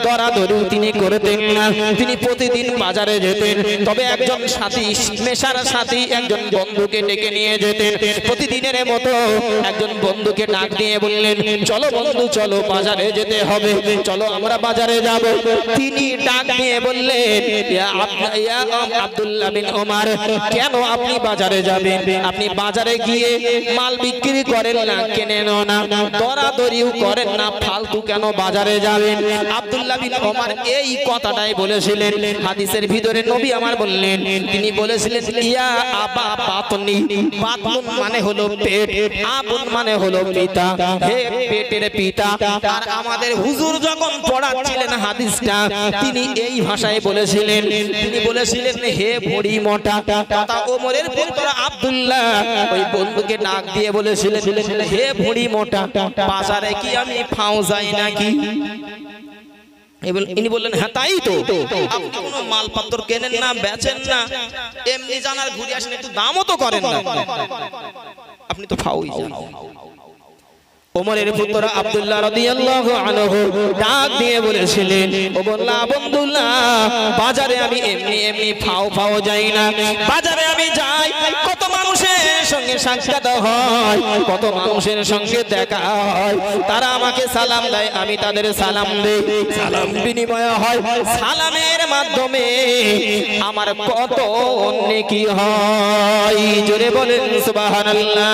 S1: দরাদরি তিনি করতেন না। তিনি প্রতিদিন বাজারে যেতেন। তবে একজন সাথী, মেশার সাথী একজন বন্ধুকে ডেকে নিয়ে যেতেন। প্রতিদিনের মতো একজন বন্ধুকে ডাক দিয়ে বললেন, চলো বন্ধু চলো, বাজারে যেতে হবে, চলো আমরা বাজারে যাব। তিনি ডাক দিয়ে বললেন, ইয়া আব্দুল্লাহ বিন ওমর, কেন আপনি বাজারে যাবেন? আপনি বাজারে গিয়ে মাল বিক্রি করেন না, কেনেন না, দরাদরিও করেন না, ফালতু কেন বাজারে যাবেন? আব্দুল্লাহ বিন ওমর এই কথাটাই বলেছিলেন। হাদিসের ভিতরে নবী আমার বললেন, তিনি বলেছিলেন, ইয়া আবা বাতনি, বাতন মানে হলো পেট, আবুন মানে হলো পিতা, হে পেটের পিতা। আর আমাদের হুজুর যখন পড়াচ্ছিলেন হাদিসটা, তিনি এই ভাষায় বলেছিলেন, তিনি বলেছিলেন, হে ভড়ি মোটা। কথা ওমরের পুত্র আব্দুল্লাহ ওই বন্ধুকে ডাক দিয়ে বলেছিলেন, হে ভড়ি মোটা, বাজারে কি আমি ফাও যাই নাকি? ইনি বললেন, হ্যাঁ তাই তো, আপনি কোনো মালপত্র কেনেন না, বেচেন না, এমনি জানার ঘুরে আসেন, একটু দামও তো করেন না, আপনি তো ফাউই যান। ওমরের পুত্র আব্দুল্লাহ রাদিয়াল্লাহু আনহু ডাক দিয়ে বলেছিলেন, ও বন্ধুল্লাহ, বাজারে আমি এমনি এমনি ফাও ফাও যাই না, বাজারে আমি যাই, কত মানুষের সঙ্গে সাক্ষাৎ হয়, কত মানুষের সঙ্গে দেখা হয়, তারা আমাকে সালাম দেয়, আমি তাদের সালাম দেই, সালাম বিনিময় হয়, সালামের মাধ্যমে আমার কত নেকি হয়। জোরে বলেন সুবহানাল্লাহ।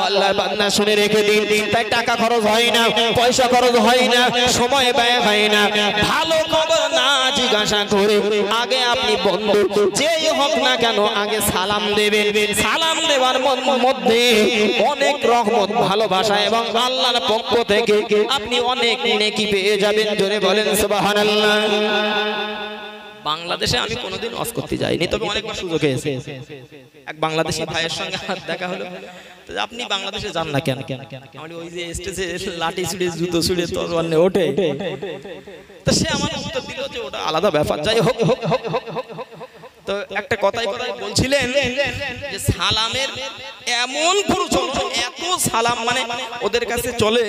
S1: আল্লাহর বান্দা শুনে রেখে দিন, তাই টাকা খরচ হয় না, পয়সা খরচ হয় না, সময় ব্যয় হয় না। ভালো খবর না জিজ্ঞাসা করে আগে আপনি বন্ধু যেই হোক না কেন আগে সালাম দেবেন। সালাম দেওয়ার মধ্যে অনেক রহমত, ভালোবাসা এবং আল্লাহর পক্ষ থেকে আপনি অনেক নেকি পেয়ে যাবেন। জোরে বলেন সুবহানাল্লাহ। বাংলাদেশে আমি কোনোদিন ওয়াজ করতে যাইনি, তবে অনেকবার সুযোগ হয়েছে। এক বাংলাদেশি ভাইয়ের সঙ্গে দেখা হলো, আপনি বাংলাদেশে যান না কেন? আমি ওই যে স্টেজে লাঠি ছুড়ে, জুতো ছুড়ে, তরোয়াল নিয়ে ওঠে, তো সে আমার উত্তর দিল যে ওটা আলাদা ব্যাপার, যাই হোক। তো একটা কথাই বলছিলেন যে সালামের এমন প্রচলন, এত সালাম মানে ওদের কাছে চলে,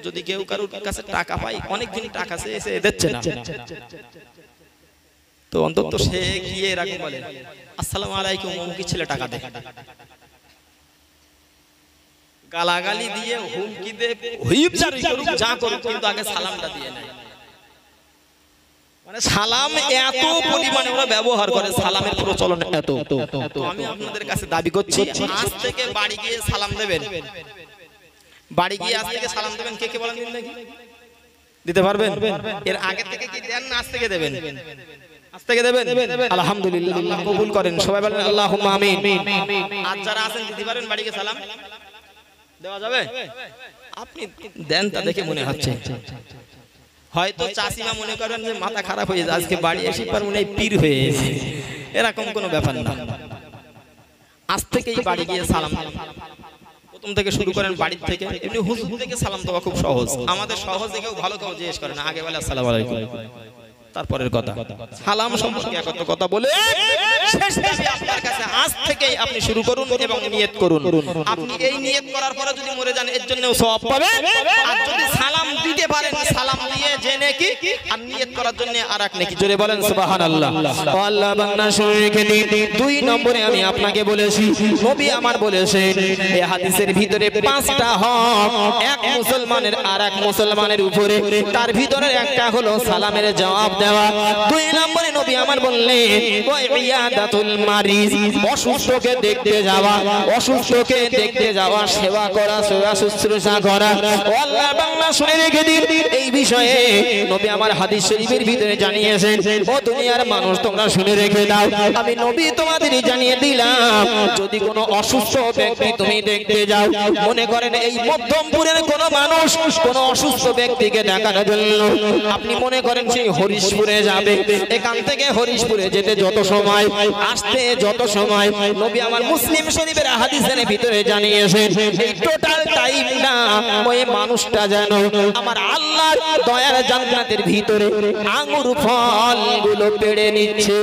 S1: যদি কেউ কারোর কাছে টাকা পায়, অনেকদিন টাকা চেয়েছে দিচ্ছে না, তো অন্তত সে গিয়ে এরকম বলে, আসসালামু আলাইকুম, অমুক ছেলে টাকা দে। গালাগালি দিয়ে হুমকি দিয়ে হুইপচারি করুক যা করুক কিন্তু আগে সালামটা দিয়ে নেয়। মানে সালাম এত পরিমাণে ওরা ব্যবহার করে, সালামের প্রচলন এত। তো আমি আপনাদের কাছে দাবি করছি আজ থেকে বাড়ি গিয়ে সালাম দেবেন, বাড়ি গিয়ে আজ থেকে সালাম দেবেন। কে কে বলেন দিন দেখি, দিতে পারবেন? এর আগে থেকে কি দেন না আজ থেকে দেবেন? আজ থেকে দেবেন। আলহামদুলিল্লাহ, আল্লাহ কবুল করেন। সবাই বলেন আল্লাহুম্মা আমিন। আজ যারা আছেন দিতে পারেন বাড়ি গিয়ে সালাম দেওয়া যাবে? আপনি দেন, তা দেখে মনে হচ্ছে হয়তো চাষিমা মনে করেন যে মাথা খারাপ হয়ে যায়, আজকে বাড়ি এসে পার মনে পীর হয়ে গেছে, এরকম কোনো ব্যাপার না। আজ থেকেই বাড়ি গিয়ে সালাম প্রথম থেকে শুরু করেন বাড়ির থেকে। এমনি হুজুর থেকে সালাম দেওয়া খুব সহজ, আমাদের সহজে কেউ ভালো কেউ জিজ্ঞেস করে না, আগে বলে আসসালামু আলাইকুম, তারপরের কথা। সালাম সম্পর্কে কত কথা বলে শেষ দাবি আপনার কাছে আজ থেকেই আপনি শুরু করুন এবং নিয়ত করুন। আপনি এই নিয়ত করার পরে যদি মরে যান এর জন্যও সওয়াব পাবেন, আর যদি সালাম দিতে পারেন সালাম দিয়ে যে নেকি আর নিয়ত করার জন্য আরেক নেকি। জোরে বলেন সুবহানাল্লাহ। ও আল্লাহ বান্দা শুনে রেখে দিন, 2 নম্বরে আমি আপনাকে বলেছি, নবী আমার বলেছেন এই হাদিসের ভিতরে 5টা হক এক মুসলমানের আরেক মুসলমানের উপরে, তার ভিতরে একটা হলো সালামের জবাব দেওয়া। 2 নম্বরে নবী আমার বললেন ওয়াইয়াদাতুল মারিজ, অসুস্থকে দেখতে যাওয়া, অসুস্থকে দেখতে যাওয়া, সেবা করা, সেবা শুশ্রূষা করা। ও আল্লাহ বান্দা শুনে রেখে দিন, এই বিষয়ে নবী আমার হাদিস শরীফের ভিতরে জানিয়েছেন। ও দুনিয়ার মানুষ তোমরা শুনে রেখে দাও, আমি নবী তোমাদের জানিয়ে দিলাম, যদি কোনো অসুস্থ ব্যক্তি তুমি দেখতে যাও, মনে করেন এই মধ্যমপুরের কোনো মানুষ কোনো অসুস্থ ব্যক্তিকে দেখার জন্য আপনি মনে করেন সেই হরিশপুরে যাবে, এখান থেকে হরিশপুরে যেতে যত সময়, আসতে যত সময়, নবী আমার মুসলিম শরীফের হাদিসের ভিতরে জানিয়েছেন এই টোটাল টাইমটা ওই মানুষটা যেন আমার আল্লাহর দয়ার জান্নাতের ভিতরে আঙ্গুর ফলগুলো পেড়ে নিচ্ছে।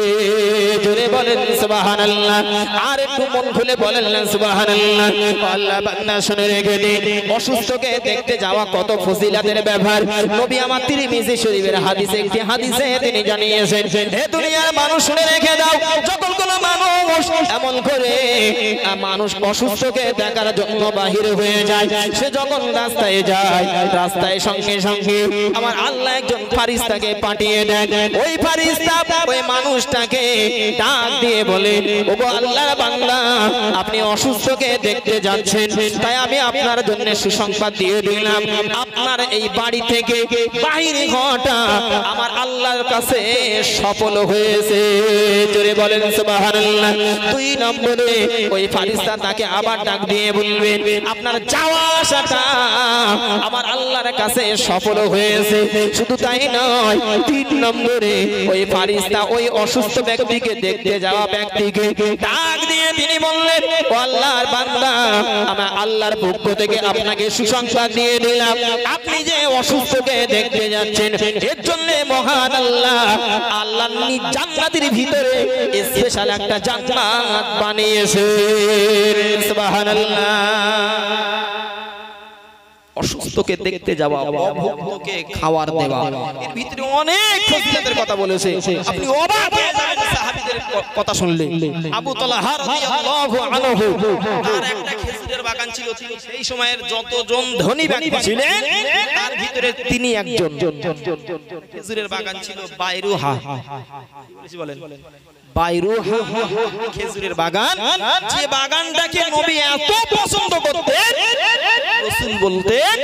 S1: জোরে বলেন সুবহানাল্লাহ, আর একটু মন খুলে বলেন সুবহানাল্লাহ। আল্লাহ বান্দা শুনে রেখে দিন, অসুস্থকে দেখতে যাওয়া কত ফজিলাতের ব্যাপার। নবী আমার তিরমিজি শরীফের হাদিসে একটি হাদিসে তিনি জানিয়েছেন, হে দুনিয়ার মানুষ শুনে রেখে দাও, যখন কোন মানুষ এমন করে মানুষ অসুস্থকে দেখার জন্য বাহির হয়ে যায়, সে যখন রাস্তায় যায়, রাস্তায় সঙ্গে সঙ্গে আমার আল্লাহ একজন ফারিস্তাকে পাঠিয়ে দেন। ওই ফারিস্তা ওই মানুষটাকে ডাক দিয়ে বলে, ওগো আল্লাহর বান্দা, আপনি অসুস্থকে দেখতে যাচ্ছেন, তাই আমি আপনার জন্য সুসংবাদ দিয়ে দিলাম, আপনার এই বাড়ি থেকে বাহিরে হওয়াটা আমার আল্লাহর কাছে সফল হয়েছে। জোরে বলেন সুবহানাল্লাহ। 2 নম্বরে ওই ফারিস্তা তাকে আবার ডাক দিয়ে বলবেন, আপনার যাওয়া আসাটা আমার আল্লাহর কাছে সফল হয়েছে। শুধু তাই নয়, 3 নম্বরে ওই ফারিস্তা ওই অসুস্থ ব্যক্তিকে দেখতে যাওয়া ব্যক্তিকে ডাক দিয়ে তিনি বললেন, ও আল্লাহর বান্দা, আমার আল্লাহর পক্ষ থেকে আপনাকে সুসংবাদ দিয়ে দিলাম, আপনি যে অসুস্থকে দেখতে যাচ্ছেন এর জন্য মহান আল্লাহ আল্লাহর জান্নাতের ভিতরে স্পেশাল একটা জান্নাত বানিয়েছেন। সুবহানাল্লাহ। অসুস্থকে দেখতে যাওয়া, অভুক্তকে খাবার দেওয়া, এর ভিতরে অনেক ফজিলতের কথা বলেছে। আপনি অবাক হয়ে যাবেন সাহাবীদের কথা শুনলে। আবু তালহা রাদিয়াল্লাহু আনহু, তার একটা খেজুরের বাগান ছিল, সেই সময়ের যতজন ধনী ব্যক্তি ছিলেন তার ভিতরে তিনি একজন। খেজুরের বাগান ছিল বাইরুহা, কি বলেন বাইরুহা খেজুরের বাগান, যে বাগানটাকে নবী এত পছন্দ করতেন, রাসূল বলতেন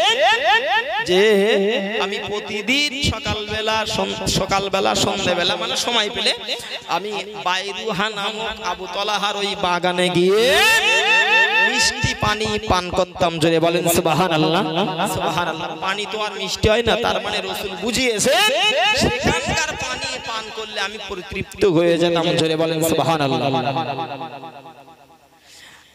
S1: যে আমি প্রতিদিন সকালবেলা সন্ধ্যাবেলা মানে সময় পেলে আমি বাইরুহা নামক আবু তালহার ওই বাগানে গিয়ে মিষ্টি পানি পান করতাম। জোরে বলেন সুবহানাল্লাহ। সুবহানাল্লাহ। পানি তো আর মিষ্টি হয় না, তার মানে রাসূল বুঝিয়েছেন সেখানকার পানি পান করলে আমি পরিতৃপ্ত হয়ে যেতাম। জোরে বলেন সুবহানাল্লাহ।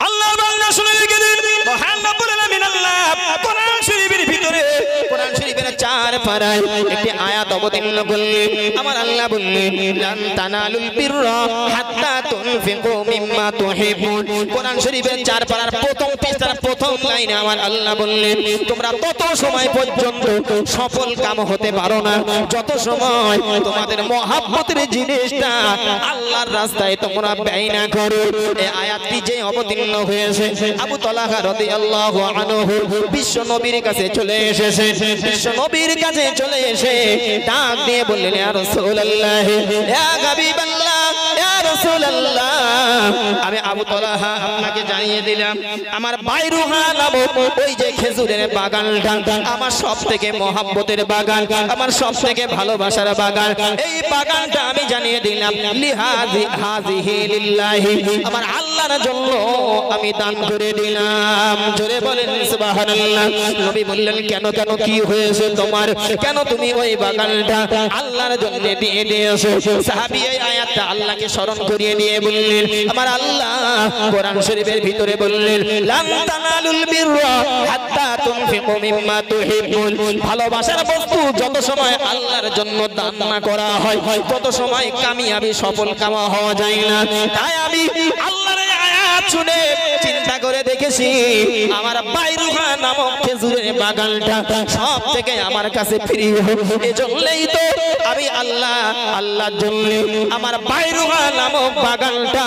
S1: আল্লাহর বান্দা শুনে রেখে দিন, মহান রব্বুল আলামিন আল্লাহ কোরআন শরীফের ভিতরে, কোরআন শরীফের 4 যাওয়ার পারায় একটি আয়াত অবতীর্ণ করলেন। আমার আল্লাহ বললেন লান তানালুল বিররা হাত্তা তুনফিকু মিম্মা তুহিব্বুন। কোরআন শরীফের 4 পারার প্রথম পৃষ্ঠার প্রথম লাইনে আমার আল্লাহ বললেন তোমরা তত সময় পর্যন্ত সফল কাম হতে পারো না যত সময় তোমাদের মহব্বতের জিনিসটা আল্লাহর রাস্তায় তোমরা ব্যয় না করো। এই আয়াতটি যে অবতীর্ণ হয়েছে আবু তালহা রাদিয়াল্লাহু আনহু বিশ্ব নবীর কাছে চলে এসেছে। বিশ্ব নবীর কাছে চলে এসে ডাক দিয়ে বললেন ইয়া রাসূলুল্লাহ ইয়া হাবিবাল্লাহ ইয়া রাসূলুল্লাহ আমি আবু তালহা আপনাকে জানিয়ে দিলাম আমার বাইরুহা নামক ওই যে খেজুরের বাগানটা আমার সবথেকে মহব্বতের বাগান, আমার সবথেকে ভালোবাসার বাগান। এই বাগানটা আমি জানিয়ে দিলাম লিহাজি হাজিহি লিল্লাহি আমার আল্লাহর জন্য আমি দান করে দিলাম। জোরে বলেন সুবহানাল্লাহ। নবী বললেন কেন কেন কি হয়েছে তোমার, কেন তুমি ওই বাগানটা আল্লাহর জন্য দিয়ে দিয়েছো? সাহাবী এই আয়াতটা আল্লাহকে স্মরণ করিয়ে দিয়ে বললেন আমার আল্লাহ কোরআন শরীফের ভিতরে বললেন লান তানালুল বিররা হাত্তা তুনফিকু মিম্মা তুহিব্বুন। ভালোবাসার বস্তু যত সময় আল্লাহর জন্য দান না করা হয় তত সময় কামিয়াবি সফল কামা হওয়া যায় না। তাই আমি আল্লাহর আয়াত শুনে চিন্তা করে দেখেছি আমার বাইরুহা নামক খেজুরের বাগানটা সব থেকে আমার কাছে প্রিয়। এজন্যই তো আমি আল্লাহর জন্য আমার বাইরুহা নামক বাগানটা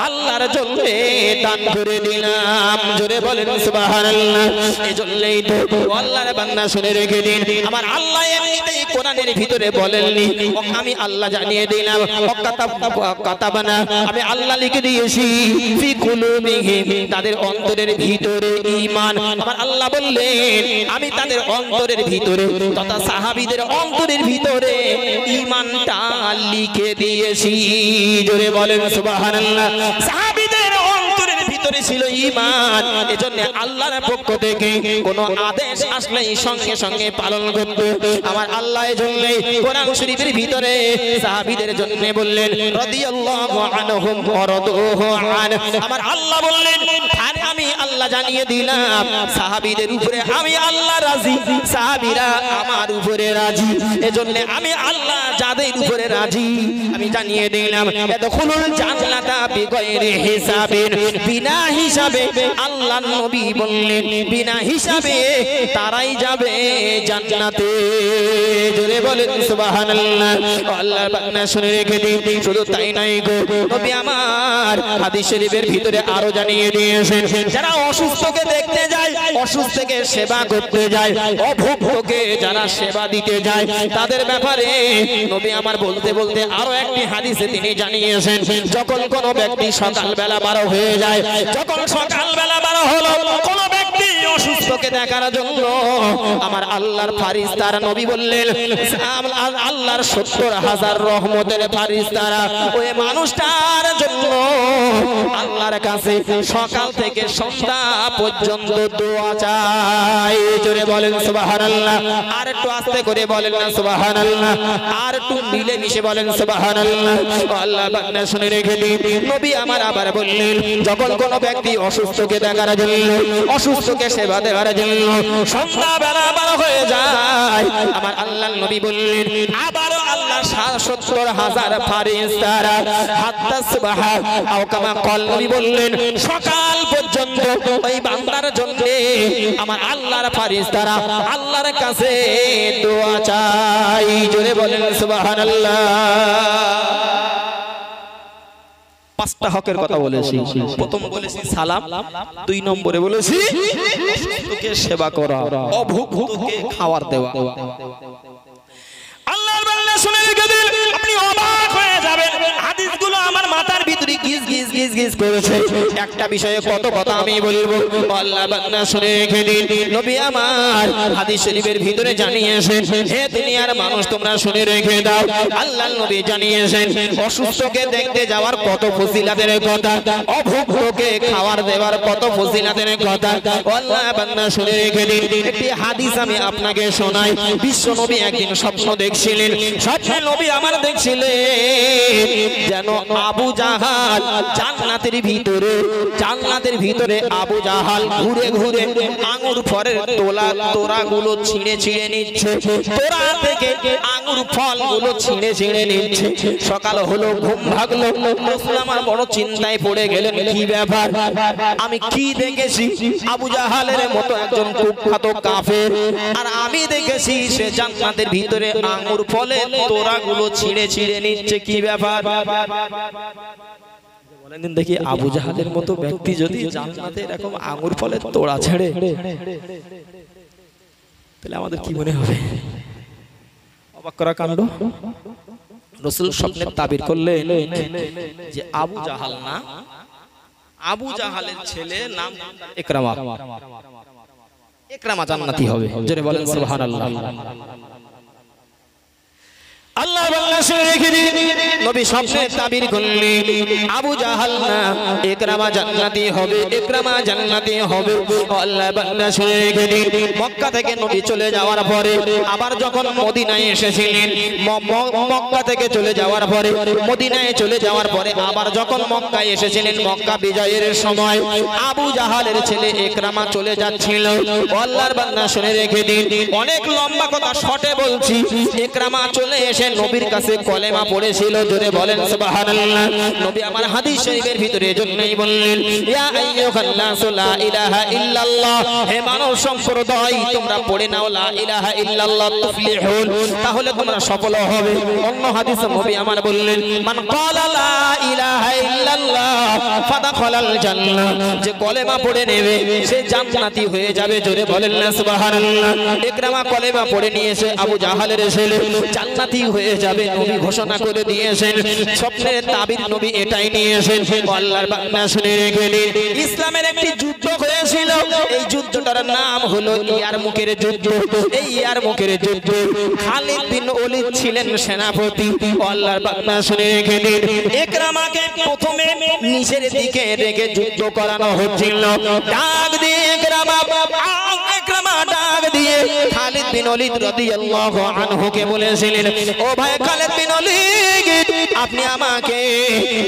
S1: আল্লাহর জন্য দান করে দিলাম। জোরে বলেন সুবহানাল্লাহ। এজন্যই তো আল্লাহর বান্দা শুনে রেখে দিন আমার আল্লাহ এমনিতেই কোরআনের ভিতরে বলেননি, আমি আল্লাহ জানিয়ে দিলাম কাতাবানা আমি আল্লাহ লিখে দিয়েছি ফি কুলুবিহিম তাদের অন্তরের ভিতরে ঈমান। আমার আল্লাহ বললেন আমি তাদের অন্তরের ভিতরে তথা সাহাবীদের অন্তরের ভিতরে ঈমানটা লিখে দিয়েছি। জোরে বলেন সুবহানাল্লাহ। সাহাবীদের অন্তরের ভিতরে ছিল ঈমান, এজন্য আল্লাহর পক্ষ থেকে কোনো আদেশ আসলেই সঙ্গে সঙ্গে পালন করত আমার আল্লাহ। এজন্য কোরআন শরীফের ভিতরে সাহাবীদের জন্য বললেন রাদিয়াল্লাহু আনহুম ওয়া রাদুহু আন। আমার আল্লাহ বললেন আর আমি আল্লাহ জানিয়ে দিলাম সাহাবীদের উপরে আমি আল্লাহ রাজি, সাহাবীরা আমার উপরে রাজি। এজন্য আমি আল্লাহ যাদের উপরে রাজি আমি জানিয়ে দিলাম ইয়াদখুলুল জান্নাতা বিগাইরি হিসাবিন। বিনা হিসাবে আল্লাহর নবী বললেন বিনা হিসাবে তারাই যাবে জান্নাতে। জোরে বলেন সুবহানাল্লাহ। আল্লাহর বান্দা শুনে রেখে দিন। শুধু তাই নয় গো নবী আমার হাদিস শরীফের ভিতরে আরো জানিয়ে দিয়েছেন যারা অসুস্থকে দেখতে যায়, অসুস্থকে সেবা করতে যায়, অভুক্তকে যারা সেবা দিতে যায় তাদের ব্যাপারে নবী আমার বলতে বলতে আরো একটি হাদিসে তিনি জানিয়েছেন যখন কোনো ব্যক্তি সকালবেলা বারো হয়ে যায়, যখন সকালবেলা বারো হলো কোনো ব্যক্তি অসুস্থকে দেখার জন্য আমার আল্লাহর ফারিস্তারা নবী বললেন আল্লাহর 70,000 রহমতের ফারিস্তারা ওই মানুষটার জন্য আল্লাহর কাছে সকাল থেকে সন্ধ্যা পর্যন্ত দোয়া চায়। জোরে বলেন সুবহানাল্লাহ। আর একটু আস্তে করে বলেন না সুবহানাল্লাহ, আর একটু মিলে মিশে বলেন সুবহানাল্লাহ। আল্লাহ বান্দা শুনে রেখে দিন নবী আমার আবার বললেন যখন কোনো ব্যক্তি অসুস্থকে দেখার জন্য, অসুস্থকে সেবা দেওয়ার জন্য সন্ধ্যাবেলা বার হয়ে যায় আমার আল্লাহর নবী বললেন আবারও আল্লাহর 70,000 ফারিস্তারা হাত্তা সুবহান আও কামা কল নবী বললেন সকাল পর্যন্ত ওই বান্দার জন্য আমার আল্লাহর ফারিস্তারা আল্লাহর কাছে দোয়া চাই। জোরে বলেন সুবহানাল্লাহ। 5টা হকের কথা বলেছি। প্রথম বলেছি সালাম, 2 নম্বরে বলেছি অসুস্থকে সেবা করা, অভুক্তকে খাবার দেওয়া। আল্লাহর বান্দা শুনে রেখে দিন আপনি অবাক হয়ে যাবেন হাদিসগুলো আমার মাথার ভিতরে গিজ গিজ গিজ গিজ করেছে। একটা বিষয়ে কত কথা আমি বলবো আল্লাহর বান্দা শুনে রেখে দিন নবী আমার হাদিস শরীফের ভিতরে জানিয়েছেন হে দুনিয়ার মানুষ তোমরা শুনে রেখে দাও আল্লাহর নবী জানিয়েছেন অসুস্থকে দেখতে যাওয়ার কত ফজিলতের কথা, অভুক্তকে খাবার দেওয়ার কত ফজিলতের কথা আল্লাহর বান্দা শুনে রেখে দিন। একটি হাদিস আমি আপনাকে শোনাই। বিশ্ব নবী একদিন স্বপ্ন দেখছিলেন, স্বপ্নে নবী আমার দেখছিলেন যেন আবু জাহল জাহাল জান্নাতের ভিতরে আবু জাহাল ঘুরে ঘুরে আঙ্গুর ফলের তোড়াগুলো ছিঁড়ে ছিঁড়ে নিচ্ছে, তোড়া থেকে আঙ্গুর ফলগুলো ছিঁড়ে ছিঁড়ে নিচ্ছে। সকাল হলো, ঘুম ভাগলো, রাসূল আমার বড় চিন্তায় পড়ে গেলেন, কি ব্যাপার, আমি কি দেখেছি? আবু জাহালের মতো একজন কুখ্যাত কাফের, আর আমি দেখেছি সে জান্নাতের ভিতরে আঙ্গুর ফলের তোড়াগুলো ছিঁড়ে ছিঁড়ে নিচ্ছে, কি ব্যাপার? বলেন দেখি, আবু জাহালের মতো ব্যক্তি যদি জান্নাতে এরকম আঙ্গুর ফলের তোড়া ছেড়ে, তাহলে আমাদের কি মনে হবে? অবাক করা কাণ্ড। রাসূল স্বপ্নের তাবির করলেন যে আবু জাহাল না, আবু জাহালের ছেলে নাম ইকরামা, ইকরামা জান্নাতি হবে। জোরে বলেন সুবহানাল্লাহ। আল্লাহ বান্দা শুনে রেখে দিন, নবী স্বপ্নে তাবির করলেন আবু জাহাল না, ইকরামা জান্নাতি হবে, ইকরামা জান্নাতি হবে। আল্লাহ বান্দা শুনে রেখে দিন, মক্কা থেকে নবী চলে যাওয়ার পরে আবার যখন মদিনায় এসেছিলেন, মক্কা থেকে চলে যাওয়ার পরে, মদিনায় চলে যাওয়ার পরে আবার যখন মক্কায় এসেছিলেন, মক্কা বিজয়ের সময় আবু জাহালের ছেলে ইকরামা চলে যাচ্ছিল। আল্লাহর বান্দা শুনে রেখে দিন, অনেক লম্বা কথা শর্টে বলছি। ইকরামা চলে এসে নবীর কাছে কলেমা পড়েছিল। জোরে বলেন সুবহানাল্লাহ। নবী আমার হাদিস শরীফের ভিতরে এজন্যই বললেন, ইয়া আইয়ুহান নাসু লা ইলাহা ইল্লাল্লাহ, হে মানব সম্প্রদায় তোমরা পড়ে নাও লা ইলাহা ইল্লাল্লাহ তুফলিহুন, তাহলে তোমরা সফল হবে। অন্য হাদিসে নবী আমার বললেন, মান ক্বালা লা ইলাহা ইল্লাল্লাহ ফাদাখালাল জান্নাহ, যে কলেমা পড়ে নেবে সে জান্নাতি হয়ে যাবে। জোরে বলেন না সুবহানাল্লাহ। ইকরামা কলেমা পড়ে নিয়েছে, আবু জাহালের ছেলে জান্নাতি হয়ে যাবে নবী ঘোষণা করে দিয়েছেন। স্বপ্নের তাবির নবী এটাই নিয়েছেন। আল্লাহর বান্দা শুনে গেলেন, ইসলামের একটি যুদ্ধ হয়েছিল, এই যুদ্ধটার নাম হলো ইয়ারমুকের যুদ্ধ। এই ইয়ারমুকের যুদ্ধ খালিদ বিন ওলীদ ছিলেন সেনাপতি। আল্লাহর বান্দা শুনে গেলেন, ইকরামাকে প্রথমে নিচের দিকে রেখে যুদ্ধ করানো হচ্ছিল। ডাক দিয়ে ইকরামা ডাক দিয়ে খালিদ বিন ওলীদ রাদিয়াল্লাহু আনহুকে বলেছিলেন, ও ভাই খালিদ বিন ওলীদ, আপনি আমাকে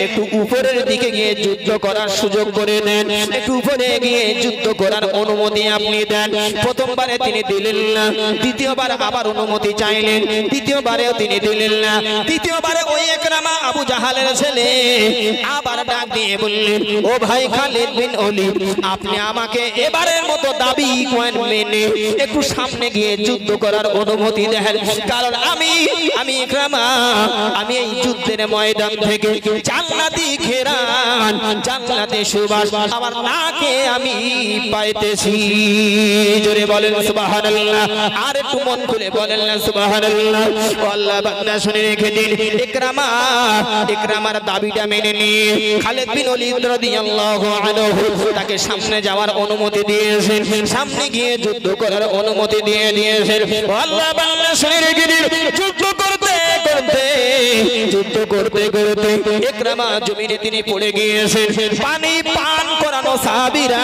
S1: একটু উপরের দিকে গিয়ে যুদ্ধ করার সুযোগ করে দেন, একটু উপরে গিয়ে যুদ্ধ করার অনুমতি আপনি দেন। প্রথমবারে তিনি দিলেন না, দ্বিতীয়বার আবার অনুমতি চাইলেন, দ্বিতীয়বারেও তিনি দিলেন না। তৃতীয়বারে ওই ইকরামা আবু জাহালের ছেলে আবার ডাক দিয়ে বললেন, ও ভাই খালিদ বিন ওলীদ, আপনি আমাকে এবারের মতো দাবি মেনে একটু সামনে গিয়ে যুদ্ধ করার অনুমতি দেন, কারণ আমি ইকরামা, আমি এই যুদ্ধের ময়দান থেকে জান্নাতি ঘেরান, জান্নাতি সুবাস আমার নাকে আমি পাইতেছি। জোরে বলেন সুবহানাল্লাহ। আর একটু মন খুলে বলেন না সুবহানাল্লাহ। আল্লাহ বান্দা শুনে রেখে দিন, ইকরামার দাবিটা মেনে নিয়ে খালিদ বিন ওলীদ রাদিয়াল্লাহু আনহু তাকে সামনে যাওয়ার অনুমতি দিয়েছেন, সামনে গিয়ে যুদ্ধ করার অনুমতি দিয়ে দিয়েছেন। আল্লাহ বান্দা শুনে রেখে দিন, যুদ্ধ করতে করতে ইকরামা জমিনে তিনি পড়ে গিয়েছেন। পানি পান করানো সাহাবীরা,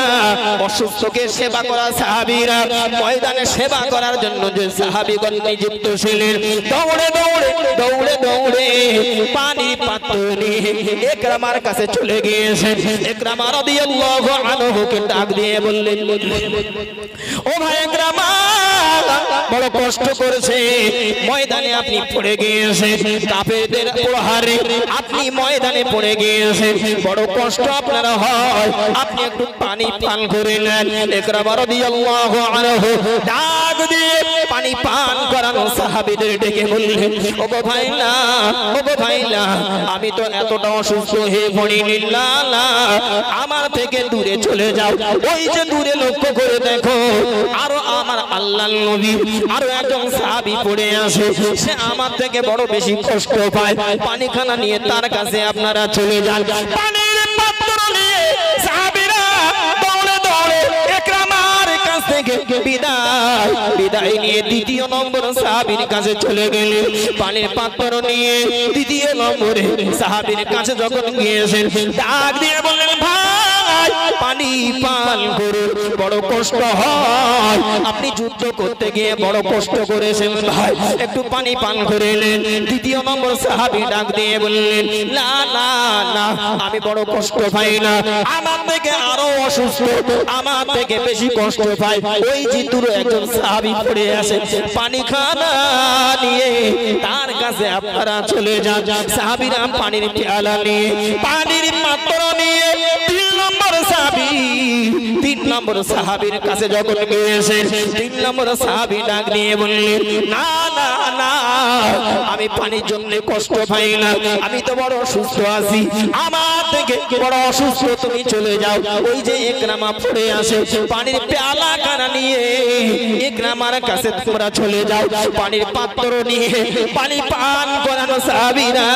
S1: অসুস্থকে সেবা করা সাহাবীরা, ময়দানে সেবা করার জন্য যে সাহাবীগণ নিযুক্ত ছিলেন, দৌড়ে পানির পাত্র নিয়ে ইকরামার কাছে চলে গিয়েছেন। ইকরামা রাদিয়াল্লাহু আনহুকে ডাক দিয়ে বললেন, ও ভাই ইকরামা, বড় কষ্ট করেছে, ময়দানে আপনি পড়ে গিয়েছেন, কাফেরদের প্রহারে আপনি ময়দানে পড়ে গিয়েছেন, বড় কষ্ট আপনার হয়, আপনি একটু পানি পান করে নেন। ইকরামা রাদিয়াল্লাহু আনহু ডাক দিয়ে পানি পান করানো সাহাবীদের ডেকে বললেন, ও গো ভাইলা, আমি তো এতটা অসুস্থ হয়ে পড়িনি, না, আমার থেকে দূরে চলে যাও। ওই যে দূরে লক্ষ্য করে দেখো, আরো আমার আল্লাহর নবী আরো একজন সাহাবী পড়ে আছে, সে আমার থেকে বড় বেশি কষ্ট পায়, পানিখানা নিয়ে তার কাছে আপনারা চলে যান। পানির পাত্র নিয়ে সাহাবীরা দৌড়ে ইকরামার কাছ থেকে বিদায় নিয়ে দ্বিতীয় নম্বর সাহাবীর কাছে চলে গেলেন। পানির পাত্র নিয়ে দ্বিতীয় নম্বরে সাহাবীর কাছে যখন গিয়েছেন, ডাক দিয়ে বললেন, ভাই পানি পান করুন, বড় কষ্ট হয়। আপনি যুদ্ধ করতে গিয়ে বড় কষ্ট করেছেন ভাই, একটু পানি পান করে নেন। দ্বিতীয় নম্বর সাহাবী ডাক দিয়ে বললেন, না না না, আমি বড় কষ্ট পাই না, আমার থেকে আরো অসুস্থ, আমার থেকে বেশি কষ্ট পাই। ওই যে দূরে একজন সাহাবী পড়ে আছে, পানি খানা নিয়ে তার কাছে আপনারা চলে যান। সাহাবীরা পানির পেয়ালা নিয়ে, পানির পাত্র নিয়ে তিন নম্বর সাহাবীর কাছে যখন গিয়েছেন, 3 নম্বর সাহাবী ডাক দিয়ে বললেন, না না না, আমি পানির জন্য কষ্ট পাই না, আমি তো বড় অসুস্থ আছি, আমার থেকে বড় অসুস্থ তুমি চলে যাও। ওই যে ইকরামা পড়ে আছে, পানির পেয়ালা কানা নিয়ে ইকরামার কাছে তোমরা চলে যাও। পানির পাত্র নিয়ে পানি পান করানো সাহাবীরা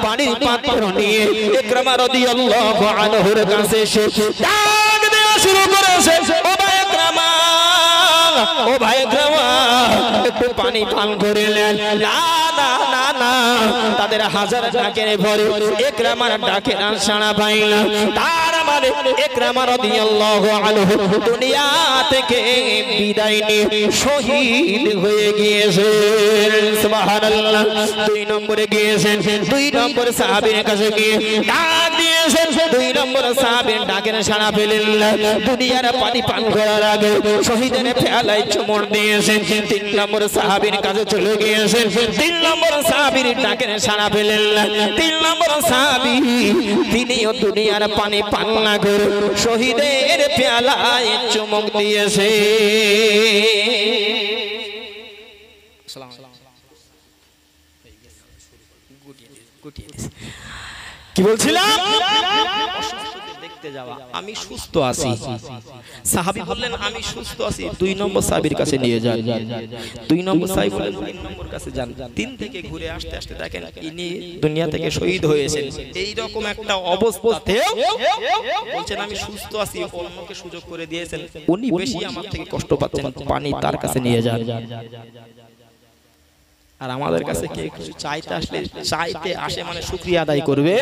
S1: পানির পাত্র নিয়ে ইকরামা রাদিয়াল্লাহু আনহুর কাছে এসে ডাক দেওয়া শুরু করেছে, ও ভাই ইকরামা, ও ভাই ইকরামা, একটু পানি পান করে নেন। না না না না, তাদের হাজার ডাকের ভরে ইকরামার ডাকের সাড়া পাই না। তার মানে ইকরামা রাদিয়াল্লাহু আনহু দুনিয়া থেকে বিদায় নিয়ে শহীদ হয়ে গিয়েছেন। সুবহানাল্লাহ। 2 নম্বরে গিয়েছেন, 2 নম্বর সাহাবীর কাছে গিয়ে ডাক দিয়েছেন। 2 নম্বর সাহাবীর ডাকের সাড়া পেলেন না। দুনিয়ার পানি পান করার আগে শহীদের পেয়ালায় চুমুর দিয়েছেন। 3 নম্বর সাহাবীর কাছে চলে গিয়েছেন। 3 নম্বর সাহাবীর ডাকের সাড়া পেলেন না। 3 নম্বর সাহাবী তিনিও দুনিয়ার পানি পান না করে শহীদের পেয়ালায় চুমুক দিয়েছে। কি বলছিলাম? দেখতে যাওয়া, আমি সুস্থ আছি। সাহাবী বললেন, আমি সুস্থ আছি, 2 নম্বর সাহাবীর কাছে নিয়ে যান। 2 নম্বর সাহাবী বললেন, 3 নম্বর কাছে যান। 3 থেকে ঘুরে আসতে আসতে দেখেন ইনি দুনিয়া থেকে শহীদ হয়েছেন। এই রকম একটা অবস্থাতে বলছেন আমি সুস্থ আছি, অন্যকে সুযোগ করে দিয়েছেন, উনি বেশি আমার থেকে কষ্ট পাচ্ছেন, পানি তার কাছে নিয়ে যান। আর আমাদের কাছে কে কিছু চাইতে আসলে চাইতে আসে মানে শুকরিয়া আদায় করবে।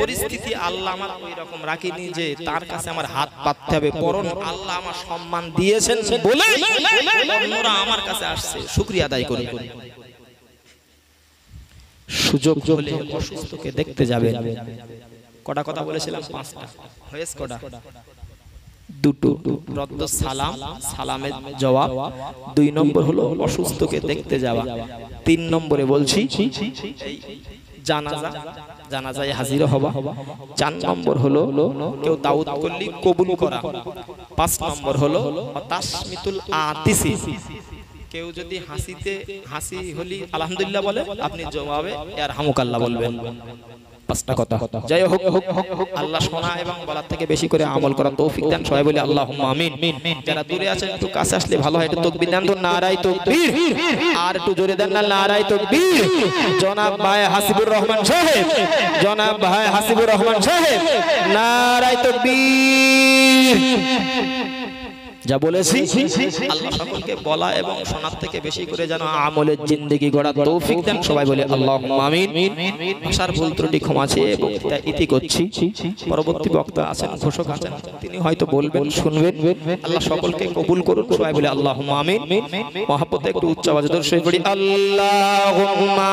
S1: পরিস্থিতি আল্লাহ আমার ওই রকম রাখিনি যে তার কাছে আমার হাত পাততে হবে, বরং আল্লাহ আমার সম্মান দিয়েছেন বলে অন্যরা আমার কাছে আসছে, শুকরিয়া আদায় করবে। সুযোগ হলে অসুস্থকে দেখতে যাবে। কটা কথা বলেছিলাম? 5টা হয়েছে। কটা? 2টো। রদ্দ সালাম, সালামের জবাব। 2 নম্বর হলো অসুস্থকে দেখতে যাওয়া। 3 নম্বরে বলছি জানাজা, জানাজায় হাজির হওয়া। 4 নম্বর হলো কেউ দাউদ করলি কবুল করা। 5 নম্বর হলো তাসমিতুল আতিসি, কেউ যদি হাসি হলি আলহামদুলিল্লাহ বলে, আপনি জবাবে ইয়ারহামুকাল্লাহ বলবেন। 5টা কথা। যাই হোক, আল্লাহ শোনা এবং বলার থেকে বেশি করে আমল করার তৌফিক দেন। সবাই বলি আল্লাহুম্মা আমিন। যারা দূরে আছেন একটু কাছে আসলে ভালো হয়, একটু তাকবীর দেন তো, নারায়ে তাকবীর। আর একটু জোরে দেন না, নারায়ে তাকবীর। জনাব ভাই হাসিবুর রহমান সাহেব, জনাব ভাই হাসিবুর রহমান সাহেব, নারায়ে তাকবীর। যা বলেছি আল্লাহ সকলকে বলা এবং শোনার থেকে বেশি করে যেন আমলের জিন্দেগি গড়ার তৌফিক দেন। সবাই বলে আল্লাহুম্মা আমিন। ভাষার ভুল ত্রুটি ক্ষমা চেয়ে বক্তৃতা ইতি করছি। পরবর্তী বক্তা আছেন, ঘোষক আছেন, তিনি হয়তো বলবেন, শুনবেন। আল্লাহ সকলকে কবুল করুন। সবাই বলে আল্লাহুম্মা আমিন। মহব্বতে একটু উচ্চ আওয়াজে দরুদ শরীফ পড়ি। আল্লাহুম্মা